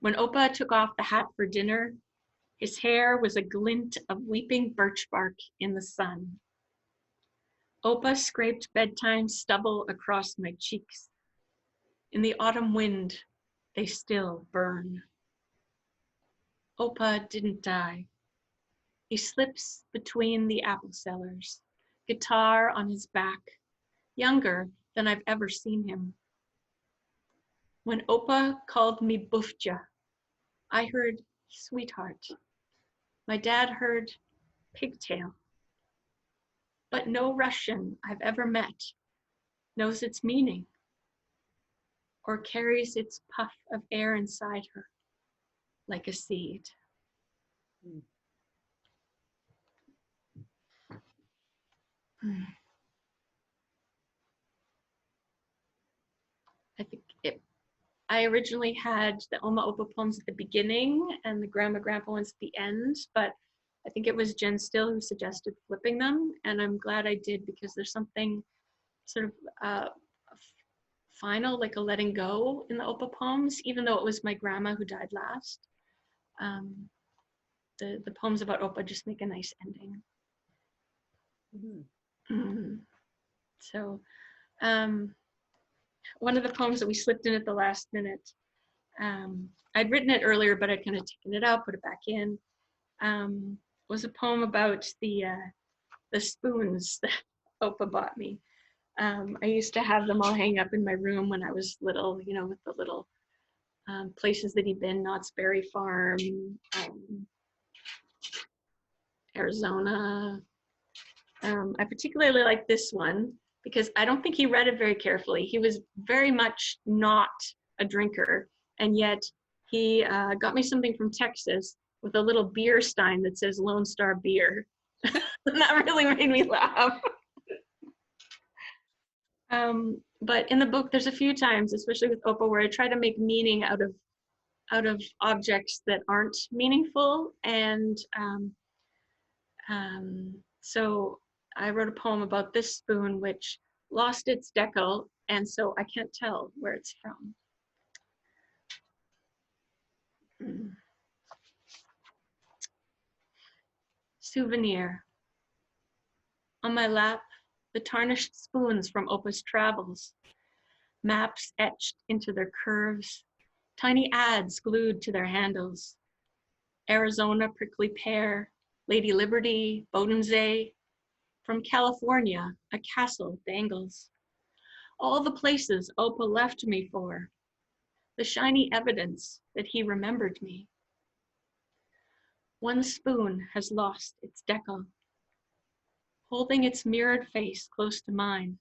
When Opa took off the hat for dinner, his hair was a glint of weeping birch bark in the sun. Opa scraped bedtime stubble across my cheeks. In the autumn wind, they still burn. Opa didn't die. He slips between the apple sellers, guitar on his back, younger than I've ever seen him. When Opa called me Bufja, I heard sweetheart. My dad heard pigtail. But no Russian I've ever met knows its meaning or carries its puff of air inside her like a seed. I originally had the Oma Opa poems at the beginning and the Grandma Grandpa ones at the end, but I think it was Jen Still who suggested flipping them, and I'm glad I did because there's something sort of final, like a letting go in the Opa poems, even though it was my grandma who died last. The poems about Opa just make a nice ending. So one of the poems that we slipped in at the last minute, I'd written it earlier, but I'd kind of taken it out, put it back in, was a poem about the spoons that Opa bought me. I used to have them all hang up in my room when I was little, you know, with the little places that he'd been, Knott's Berry Farm, Arizona. I particularly like this one because I don't think he read it very carefully. He was very much not a drinker, and yet he got me something from Texas with a little beer stein that says Lone Star Beer. And that really made me laugh. But in the book, there's a few times, especially with Opa, where I try to make meaning out of objects that aren't meaningful. And so I wrote a poem about this spoon, which lost its decal, and so I can't tell where it's from. Souvenir. On my lap, the tarnished spoons from Opa's travels, maps etched into their curves, tiny ads glued to their handles. Arizona prickly pear, Lady Liberty, Bodensee. From California, a castle dangles. All the places Opa left me for, the shiny evidence that he remembered me. One spoon has lost its decal, holding its mirrored face close to mine.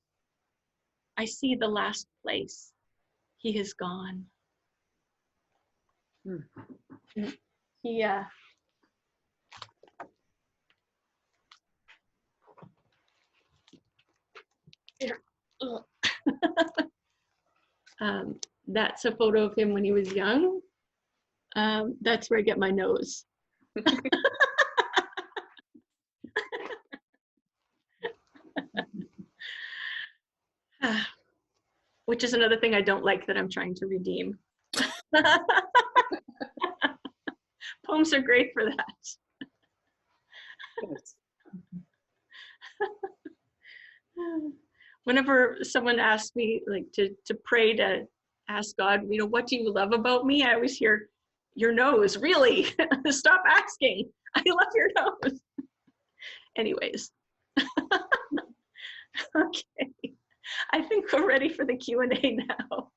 I see the last place he has gone. That's a photo of him when he was young. That's where I get my nose. Which is another thing I don't like that I'm trying to redeem. Poems are great for that. Yes. Whenever someone asks me like to pray, to ask God, you know, what do you love about me? I always hear, your nose, really? Stop asking. I love your nose. Anyways. Okay. I think we're ready for the Q&A now.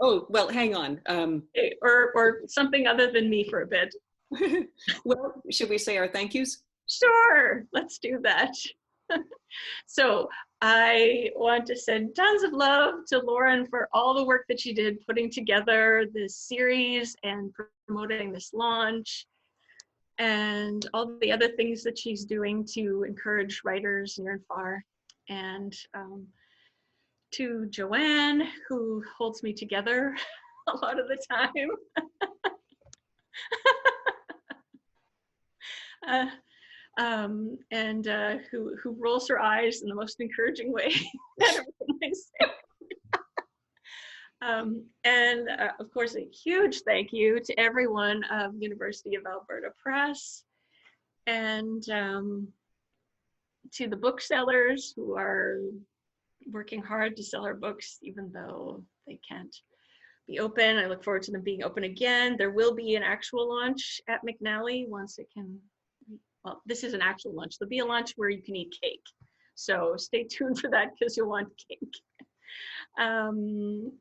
Oh, well, hang on. Or something other than me for a bit. Well, should we say our thank yous? Sure, let's do that. So I want to send tons of love to Lauren for all the work that she did putting together this series and promoting this launch, and all the other things that she's doing to encourage writers near and far. And to Joanne, who holds me together a lot of the time. Who rolls her eyes in the most encouraging way at everything I say. Of course, a huge thank you to everyone of University of Alberta Press, and to the booksellers who are working hard to sell our books, even though they can't be open. I look forward to them being open again. There will be an actual launch at McNally once it can. Well, this is an actual lunch. There'll be a lunch where you can eat cake. So stay tuned for that because you'll want cake.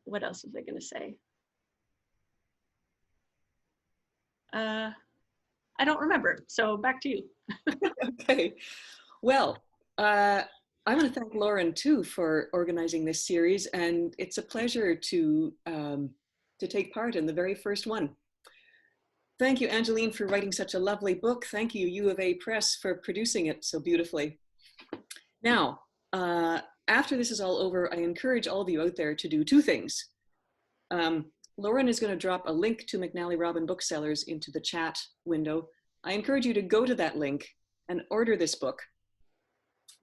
What else was I going to say? I don't remember. So back to you. Okay. Well, I want to thank Lauren too for organizing this series, and it's a pleasure to take part in the very first one. Thank you, Angeline, for writing such a lovely book. Thank you, U of A Press, for producing it so beautifully. Now, after this is all over, I encourage all of you out there to do two things. Lauren is going to drop a link to McNally Robin Booksellers into the chat window. I encourage you to go to that link and order this book.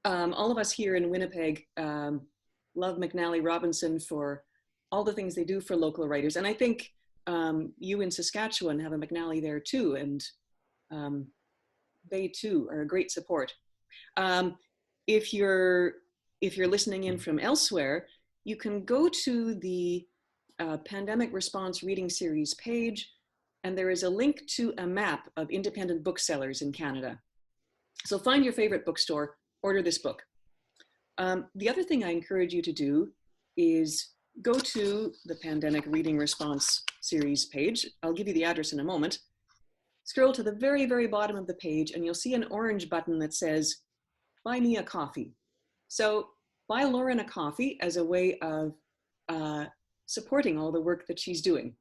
All of us here in Winnipeg love McNally Robinson for all the things they do for local writers. And I think you in Saskatchewan have a McNally there too, and they too are a great support. If you're listening in from elsewhere, you can go to the Pandemic Response Reading Series page, and there is a link to a map of independent booksellers in Canada. So find your favorite bookstore, order this book. The other thing I encourage you to do is go to the Pandemic Reading Response Series page. I'll give you the address in a moment. Scroll to the very, very bottom of the page and you'll see an orange button that says, buy me a coffee. So buy Lauren a coffee as a way of supporting all the work that she's doing.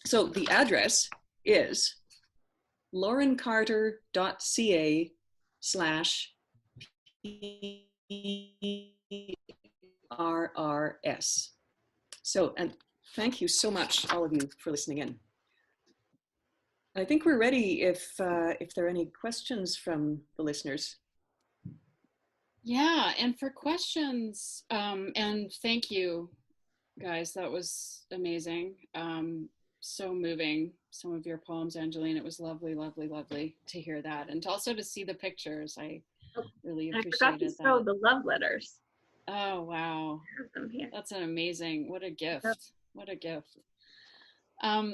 So the address is laurencarter.ca/PRRS. So, and thank you so much, all of you, for listening in. I think we're ready if there are any questions from the listeners. Yeah, and for questions, and thank you, guys. That was amazing. So moving, some of your poems, Angeline. It was lovely, lovely, lovely to hear that. And also to see the pictures. I really appreciated that. I forgot to show the love letters. Oh, wow. Here. That's an amazing, what a gift. Yep. What a gift.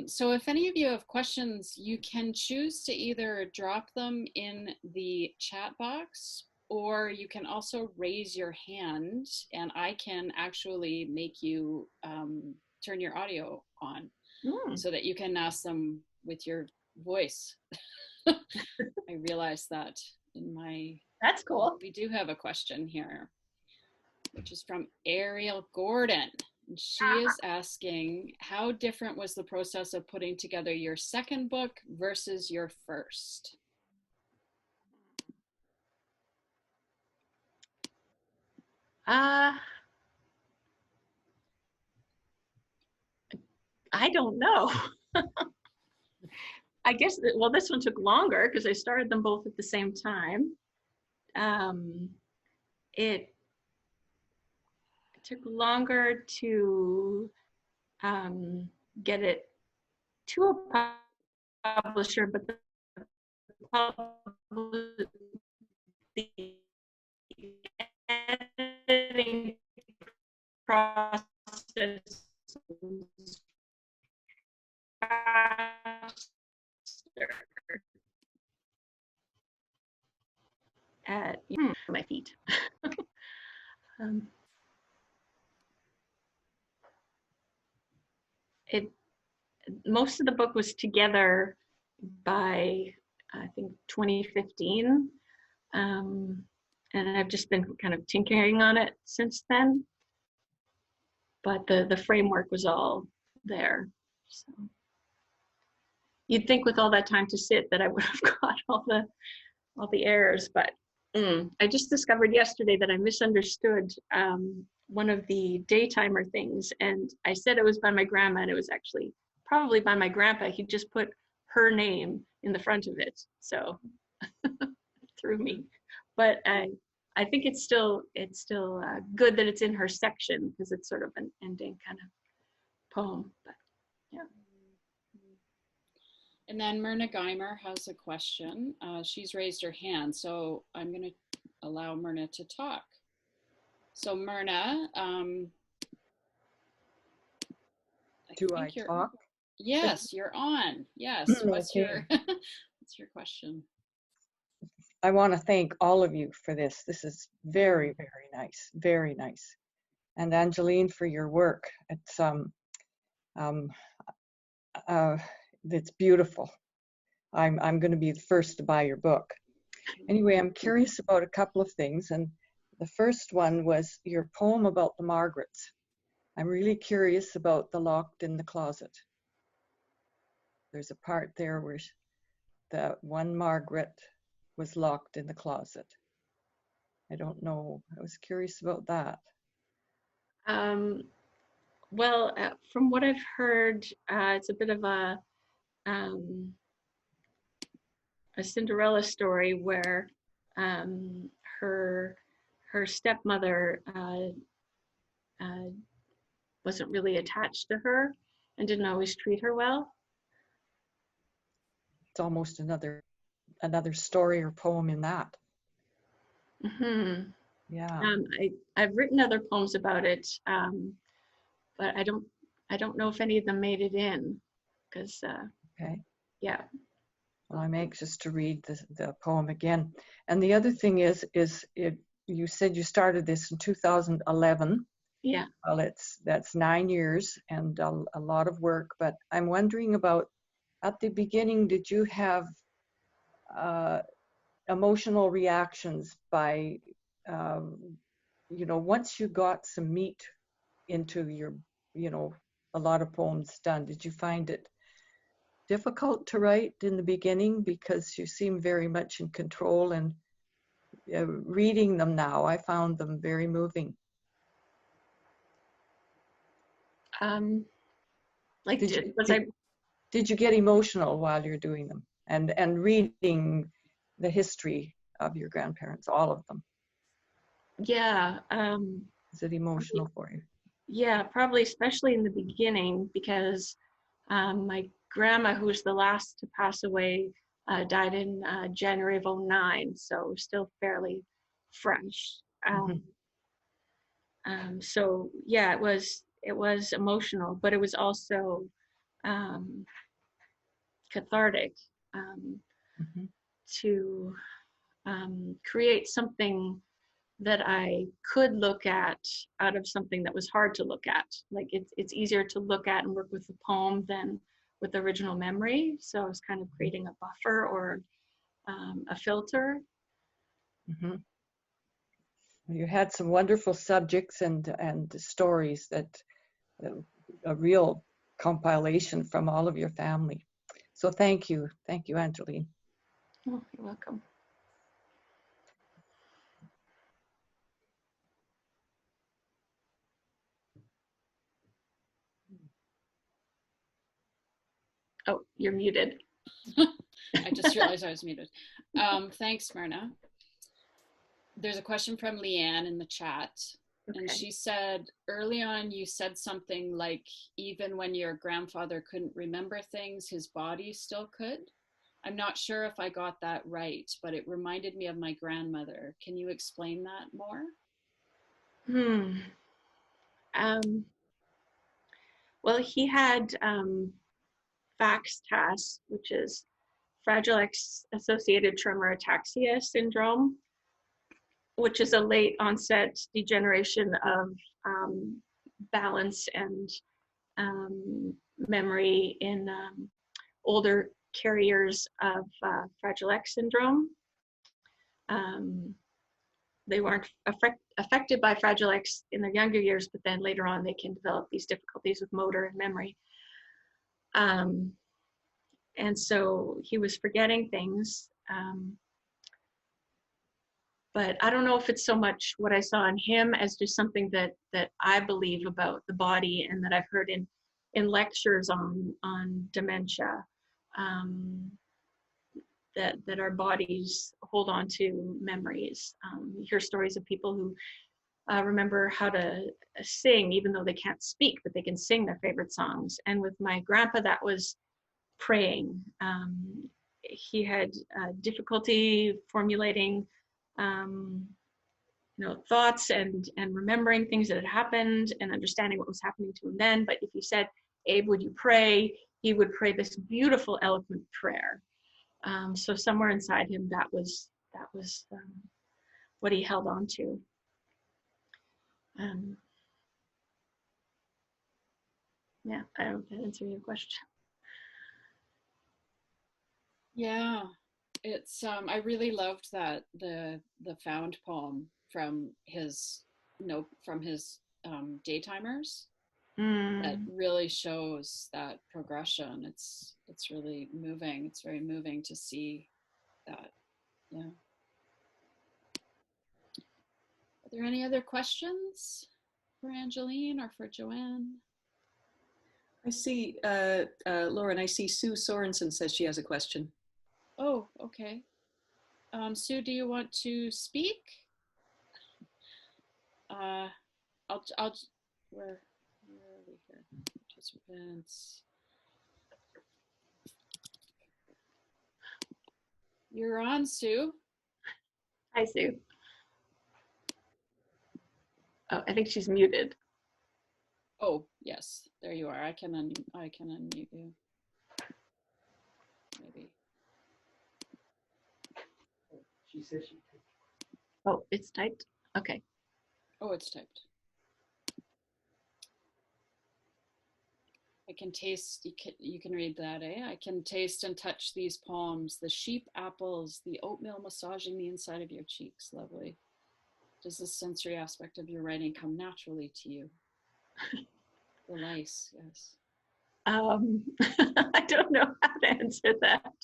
So if any of you have questions, you can choose to either drop them in the chat box, or you can also raise your hand and I can actually make you turn your audio on so that you can ask them with your voice. I realized that in my... That's cool. We do have a question here, which is from Ariel Gordon. And she is asking, how different was the process of putting together your second book versus your first? I don't know. I guess, well, this one took longer because I started them both at the same time. It took longer to get it to a publisher, but the editing process was faster at my feet. Most of the book was together by, I think, 2015. And I've just been kind of tinkering on it since then. But the framework was all there. So you'd think with all that time to sit that I would have got all the errors, but I just discovered yesterday that I misunderstood one of the daytimer things, and I said it was by my grandma, and it was actually probably by my grandpa. He just put her name in the front of it, so threw me. But I think it's still good that it's in her section, because it's sort of an ending kind of poem. But yeah. And then Myrna Geimer has a question. She's raised her hand, so I'm going to allow Myrna to talk. So Myrna, Do I talk? Yes, you're on. Yes. What's your question? I want to thank all of you for this. This is very, very nice. Very nice. And Angeline, for your work. It's beautiful. I'm going to be the first to buy your book. Anyway, I'm curious about a couple of things, and the first one was your poem about the Margarets. I'm really curious about the locked in the closet. There's a part there where the one Margaret was locked in the closet. I don't know. I was curious about that. Well, from what I've heard, it's a bit of a Cinderella story where her stepmother wasn't really attached to her and didn't always treat her well. It's almost another story or poem in that. Mm-hmm. Yeah. I've written other poems about it, but I don't know if any of them made it in, because okay. Yeah. Well, I'm anxious to read the poem again. And the other thing is you said you started this in 2011. Yeah. Well, that's 9 years and a lot of work, but I'm wondering about, at the beginning, did you have emotional reactions by, once you got some meat into your, a lot of poems done, did you find it difficult to write in the beginning? Because you seem very much in control, and reading them now, I found them very moving. Did you get emotional while you're doing them and reading the history of your grandparents, all of them? Yeah. Is it emotional for you? Yeah, probably, especially in the beginning, because my grandma, who was the last to pass away, died in January of 2009, so still fairly fresh. So yeah, it was emotional, but it was also cathartic to create something that I could look at out of something that was hard to look at. Like it's easier to look at and work with the poem than with the original memory. So I was kind of creating a buffer or a filter. Mm-hmm. You had some wonderful subjects and stories that a real compilation from all of your family. So thank you, Angeline. Oh, you're welcome. Oh, you're muted. I just realized I was muted. Thanks, Myrna. There's a question from Leanne in the chat. And she said, early on, you said something like, even when your grandfather couldn't remember things, his body still could. I'm not sure if I got that right, but it reminded me of my grandmother. Can you explain that more? Well, he had FAXTAS, which is Fragile X associated tremor ataxia syndrome, which is a late onset degeneration of balance and memory in older carriers of Fragile X syndrome. They weren't affected by Fragile X in their younger years, but then later on they can develop these difficulties with motor and memory. And so he was forgetting things. But I don't know if it's so much what I saw in him as just something that I believe about the body, and that I've heard in lectures on dementia, that our bodies hold on to memories. You hear stories of people who remember how to sing, even though they can't speak, but they can sing their favorite songs. And with my grandpa, that was praying. He had difficulty formulating thoughts and remembering things that had happened and understanding what was happening to him then. But if you said, Abe, would you pray? He would pray this beautiful, eloquent prayer. So somewhere inside him, that was what he held on to. Yeah, I don't know if that answered your question. Yeah, it's I really loved that the found poem from his daytimers. That really shows that progression. It's really moving. It's very moving to see that. Yeah. Are there any other questions for Angeline or for Joanne? I see, Lauren, I see Sue Sorensen says she has a question. Oh, okay. Sue, do you want to speak? Where are we here? Participants. You're on, Sue. Hi, Sue. Oh, I think she's muted. Oh, yes, there you are. I can unmute you. Maybe. She says she typed. Oh, it's typed? Okay. Oh, it's typed. I can taste, you can read that, eh? I can taste and touch these palms, the sheep apples, the oatmeal massaging the inside of your cheeks. Lovely. Does this sensory aspect of your writing come naturally to you? The lice, yes. I don't know how to answer that.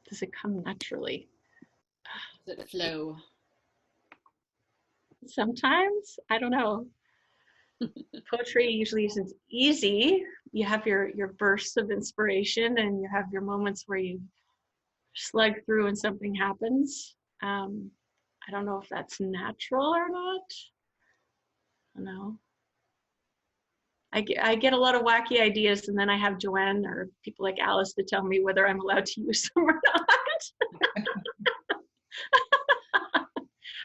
Does it come naturally? Does it flow? Sometimes, I don't know. Poetry usually isn't easy. You have your bursts of inspiration and you have your moments where you slug through and something happens. I don't know if that's natural or not. I don't know. I get a lot of wacky ideas, and then I have Joanne or people like Alice to tell me whether I'm allowed to use them or not.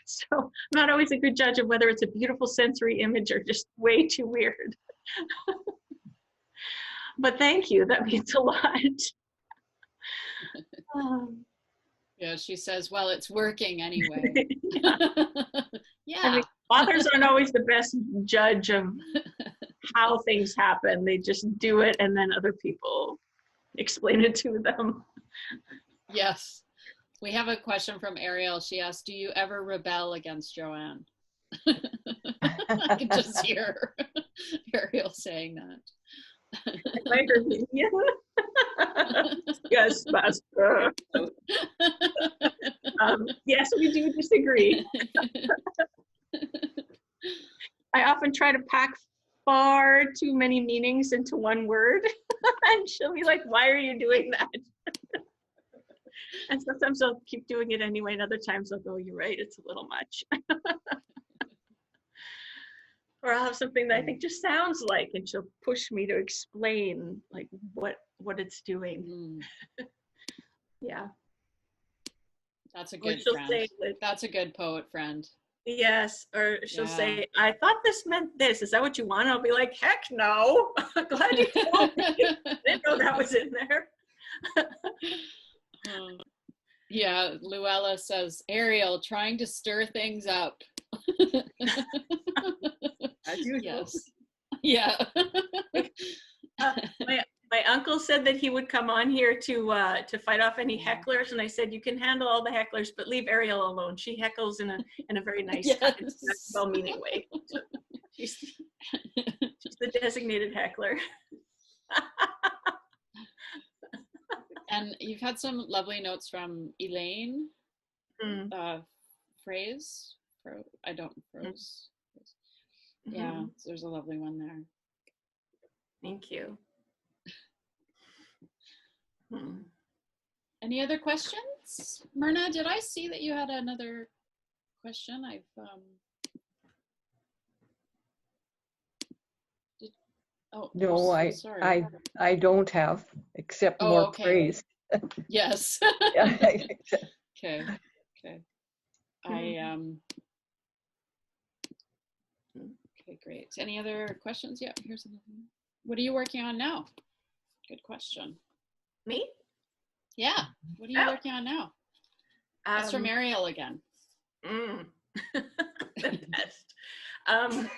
So I'm not always a good judge of whether it's a beautiful sensory image or just way too weird. But thank you, that means a lot. Yeah, she says, well, it's working anyway. Yeah. Yeah. I mean, authors aren't always the best judge of how things happen. They just do it and then other people explain it to them. Yes. We have a question from Ariel. She asked, do you ever rebel against Joanne? I can just hear Ariel saying that. My opinion. Yes, Master. Yes, we do disagree. I often try to pack far too many meanings into one word. And she'll be like, why are you doing that? And sometimes I'll keep doing it anyway, and other times I'll go, you're right, it's a little much. Or I'll have something that I think just sounds like, and she'll push me to explain like what it's doing. Yeah. That's a Or good she'll friend. say, like, That's a good poet friend. yes, or she'll Yeah. say, I thought this meant this. Is that what you want? I'll be like, heck no. Glad you told me. I didn't know that was in there. Yeah, Luella says, Ariel, trying to stir things up. As usual. Yes. Yeah. My uncle said that he would come on here to fight off any hecklers, and I said, you can handle all the hecklers, but leave Ariel alone. She heckles in a very nice, Yes. well-meaning way. So she's the designated heckler. And you've had some lovely notes from Elaine. Phrase. I don't phrase. Yeah, so there's a lovely one there. Thank you. Any other questions? Myrna, did I see that you had another question? No, sorry. I don't have, except more okay. praise. Yes. Yeah. Okay. Okay, great. Any other questions? Yeah, here's another one. What are you working on now? Good question. Me? Yeah. What are you working on now? That's from Ariel again. The best. Oh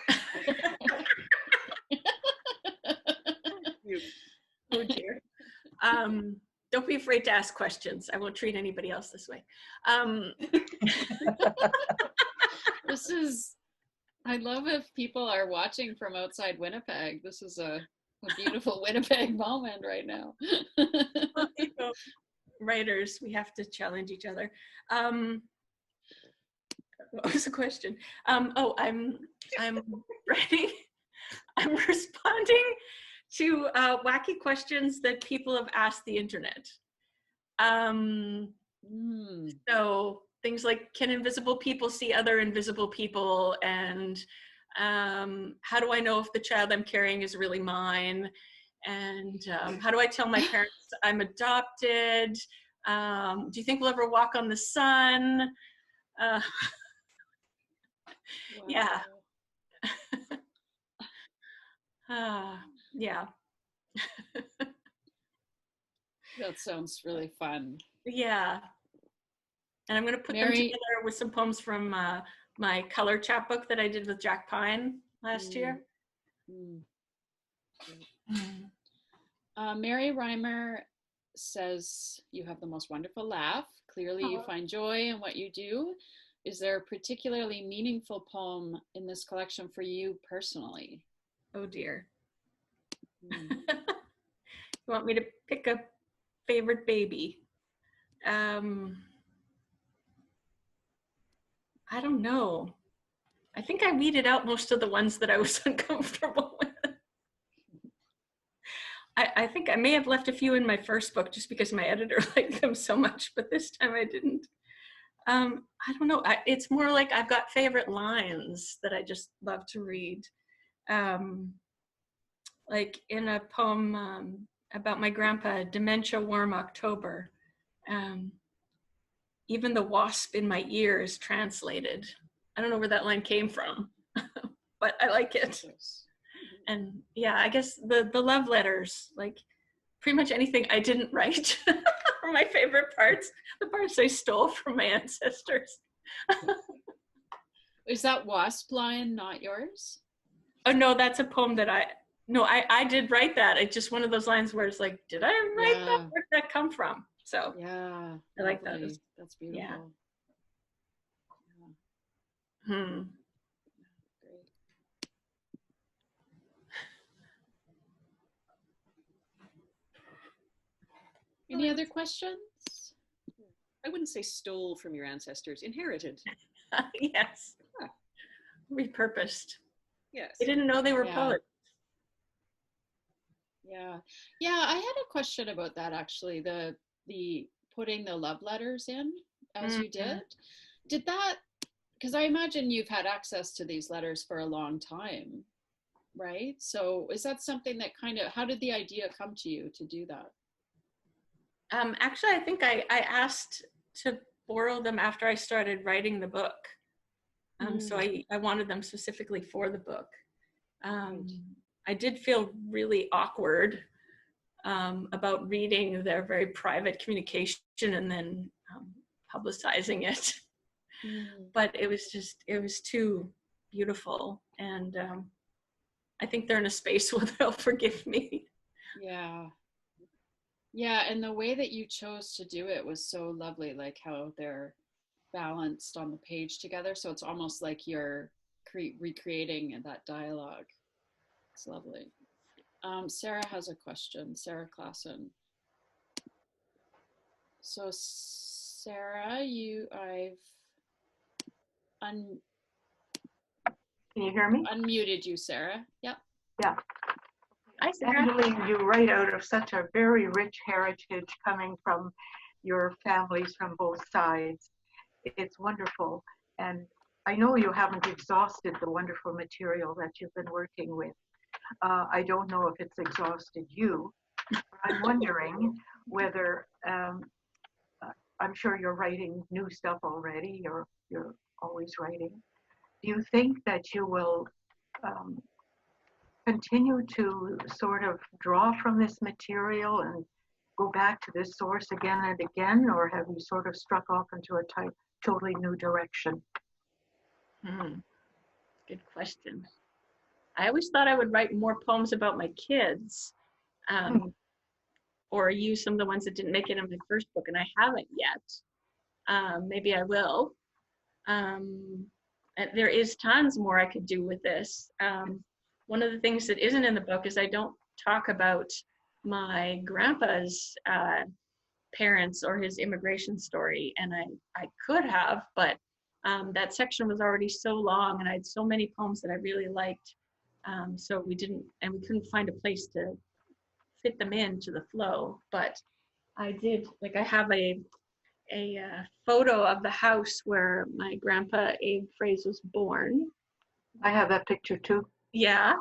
dear. Don't be afraid to ask questions. I won't treat anybody else this way. I love if people are watching from outside Winnipeg. This is a beautiful Winnipeg moment right now. Well, writers, we have to challenge each other. What was the question? I'm writing. I'm responding to wacky questions that people have asked the internet. So things like, can invisible people see other invisible people? And how do I know if the child I'm carrying is really mine? And how do I tell my parents I'm adopted? Do you think we'll ever walk on the sun? Wow. Yeah. Yeah. That sounds really fun. Yeah. And I'm going to put them together with some poems from my color chapbook that I did with Jack Pine last year. Mary Reimer says, you have the most wonderful laugh. Clearly you find joy in what you do. Is there a particularly meaningful poem in this collection for you personally? Oh dear. You want me to pick a favorite baby? I don't know. I think I weeded out most of the ones that I was uncomfortable with. I think I may have left a few in my first book just because my editor liked them so much, but this time I didn't. I don't know. It's more like I've got favorite lines that I just love to read. Like in a poem about my grandpa, Dementia Warm October. Even the wasp in my ear is translated. I don't know where that line came from, but I like it. And yeah, I guess the love letters, like pretty much anything I didn't write are my favorite parts, the parts I stole from my ancestors. Is that wasp line not yours? Oh no, that's a poem that I did write that. It's just one of those lines where it's like, did I write that? Where did that come from? So yeah, I like that. That's beautiful. Yeah. Great. Any other questions? I wouldn't say stole from your ancestors, inherited. Yes. Repurposed. Yes. They didn't know they were poets. Yeah. I had a question about that actually. The putting the love letters in as you did that, because I imagine you've had access to these letters for a long time, right? So is that something that kind of, how did the idea come to you to do that? Actually, I think I asked to borrow them after I started writing the book. So I wanted them specifically for the book. I did feel really awkward about reading their very private communication and then publicizing it. But it was too beautiful. And I think they're in a space where they'll forgive me. Yeah. Yeah, and the way that you chose to do it was so lovely, like how they're balanced on the page together. So it's almost like you're recreating that dialogue. It's lovely. Sarah has a question, Sarah Klassen. So Sarah, I've Can you hear me? unmuted you, Sarah. Yep. Yeah. Hi, Sarah. Angeline, you write out of such a very rich heritage coming from your families from both sides. It's wonderful. And I know you haven't exhausted the wonderful material that you've been working with. I don't know if it's exhausted you. I'm wondering whether, I'm sure you're writing new stuff already, you're always writing. Do you think that you will continue to sort of draw from this material and go back to this source again and again, or have you sort of struck off into a totally new direction? Good question. I always thought I would write more poems about my kids, or use some of the ones that didn't make it in my first book, and I haven't yet. Maybe I will. And there is tons more I could do with this. One of the things that isn't in the book is I don't talk about my grandpa's parents or his immigration story, and I could have, but that section was already so long, and I had so many poems that I really liked. So we couldn't find a place to fit them into the flow. But I did, like, I have a photo of the house where my grandpa Abe Fraze was born. I have that picture too. Yeah,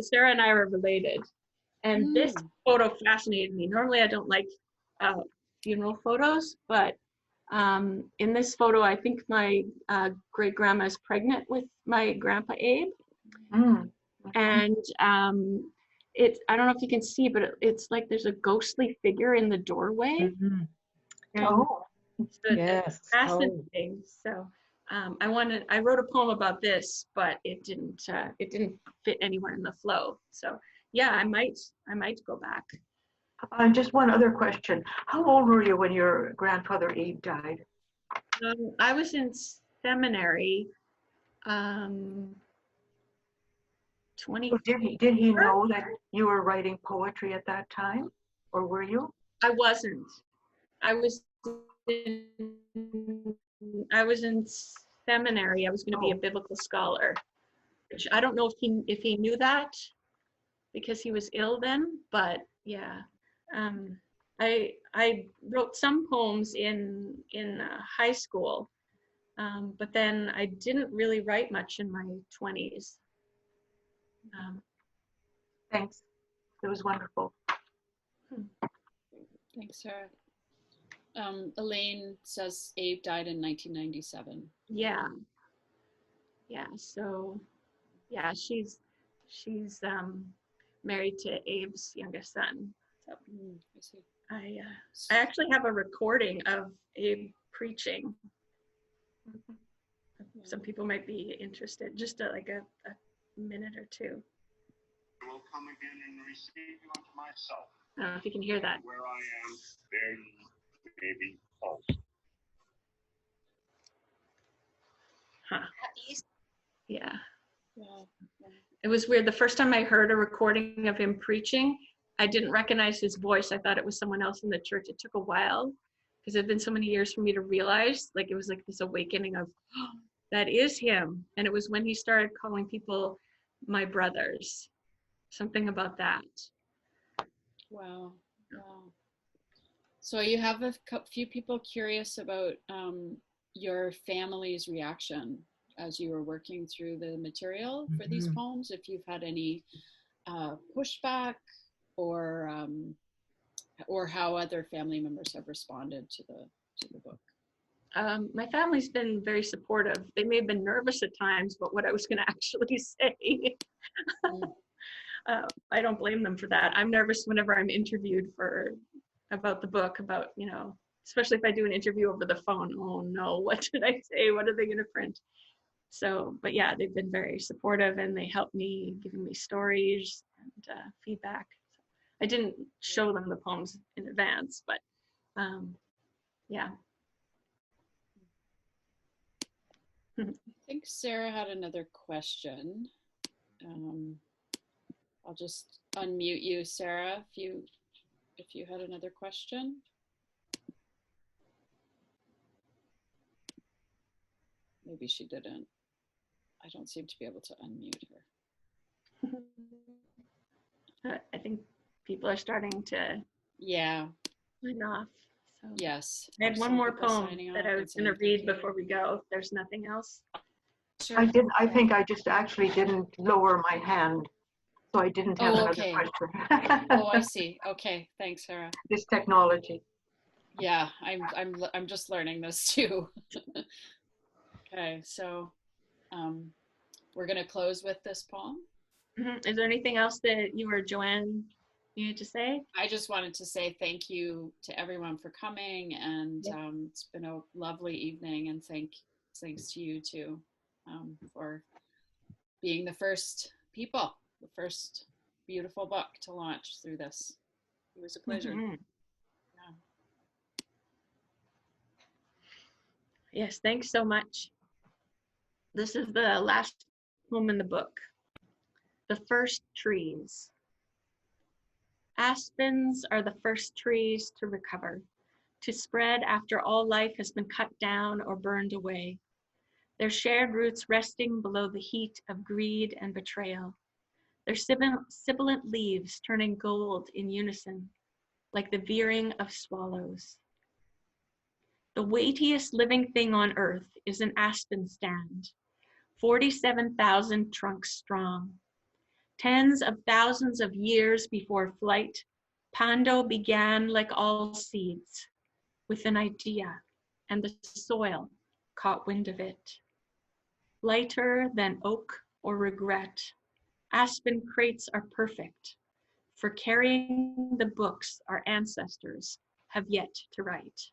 Sarah and I are related. And this photo fascinated me. Normally I don't like funeral photos, but in this photo, I think my great grandma is pregnant with my grandpa Abe. And I don't know if you can see, but it's like there's a ghostly figure in the doorway. Oh, so yes. Fascinating. So I wrote a poem about this, but it didn't fit anywhere in the flow. So yeah, I might go back. Just one other question. How old were you when your grandfather Abe died? I was in seminary. 20. Did he know that you were writing poetry at that time, or were you? I wasn't. I was in seminary. I was going to be a biblical scholar, which I don't know if he knew that because he was ill then. But yeah, I wrote some poems in high school, but then I didn't really write much in my 20s. Thanks. It was wonderful. Thanks, Sarah. Elaine says Abe died in 1997. Yeah. So, yeah, she's married to Abe's youngest son. So I see. I actually have a recording of Abe preaching. Some people might be interested. Just like a minute or two. I will come again and receive you unto myself. I don't know if you can hear that. Where I am, there you may be also. Huh. Yeah. It was weird. The first time I heard a recording of him preaching, I didn't recognize his voice. I thought it was someone else in the church. It took a while because it had been so many years for me to realize, like, it was like this awakening of, oh, that is him. And it was when he started calling people my brothers. Something about that. Wow. So you have a few people curious about your family's reaction as you were working through the material for these poems, if you've had any pushback or how other family members have responded to the book. My family's been very supportive. They may have been nervous at times, but what I was going to actually say, I don't blame them for that. I'm nervous whenever I'm interviewed about the book, about, you know, especially if I do an interview over the phone. Oh no, what did I say? What are they going to print? So, but yeah, they've been very supportive, and they helped me, giving me stories and feedback. I didn't show them the poems in advance, but yeah. I think Sarah had another question. I'll just unmute you, Sarah, if you had another question. Maybe she didn't. I don't seem to be able to unmute her. I think people are starting to sign off. So Yes. I had one more poem that I was going to read before we go, if there's nothing else. Sure. I think I just actually didn't lower my hand, so I didn't have another question. Oh, I see. Okay, thanks, Sarah. This technology. Yeah, I'm just learning this too. Okay, so we're gonna close with this poem. Is there anything else that you or Joanne needed to say? I just wanted to say thank you to everyone for coming, and it's been a lovely evening, and thanks to you too for being the first beautiful book to launch through this. It was a pleasure. Yes, thanks so much. This is the last poem in the book. The First Trees. Aspens are the first trees to recover, to spread after all life has been cut down or burned away, their shared roots resting below the heat of greed and betrayal, their sibilant leaves turning gold in unison, like the veering of swallows. The weightiest living thing on earth is an aspen stand, 47,000 trunks strong. Tens of thousands of years before flight, Pando began like all seeds, with an idea, and the soil caught wind of it. Lighter than oak or regret, aspen crates are perfect for carrying the books our ancestors have yet to write.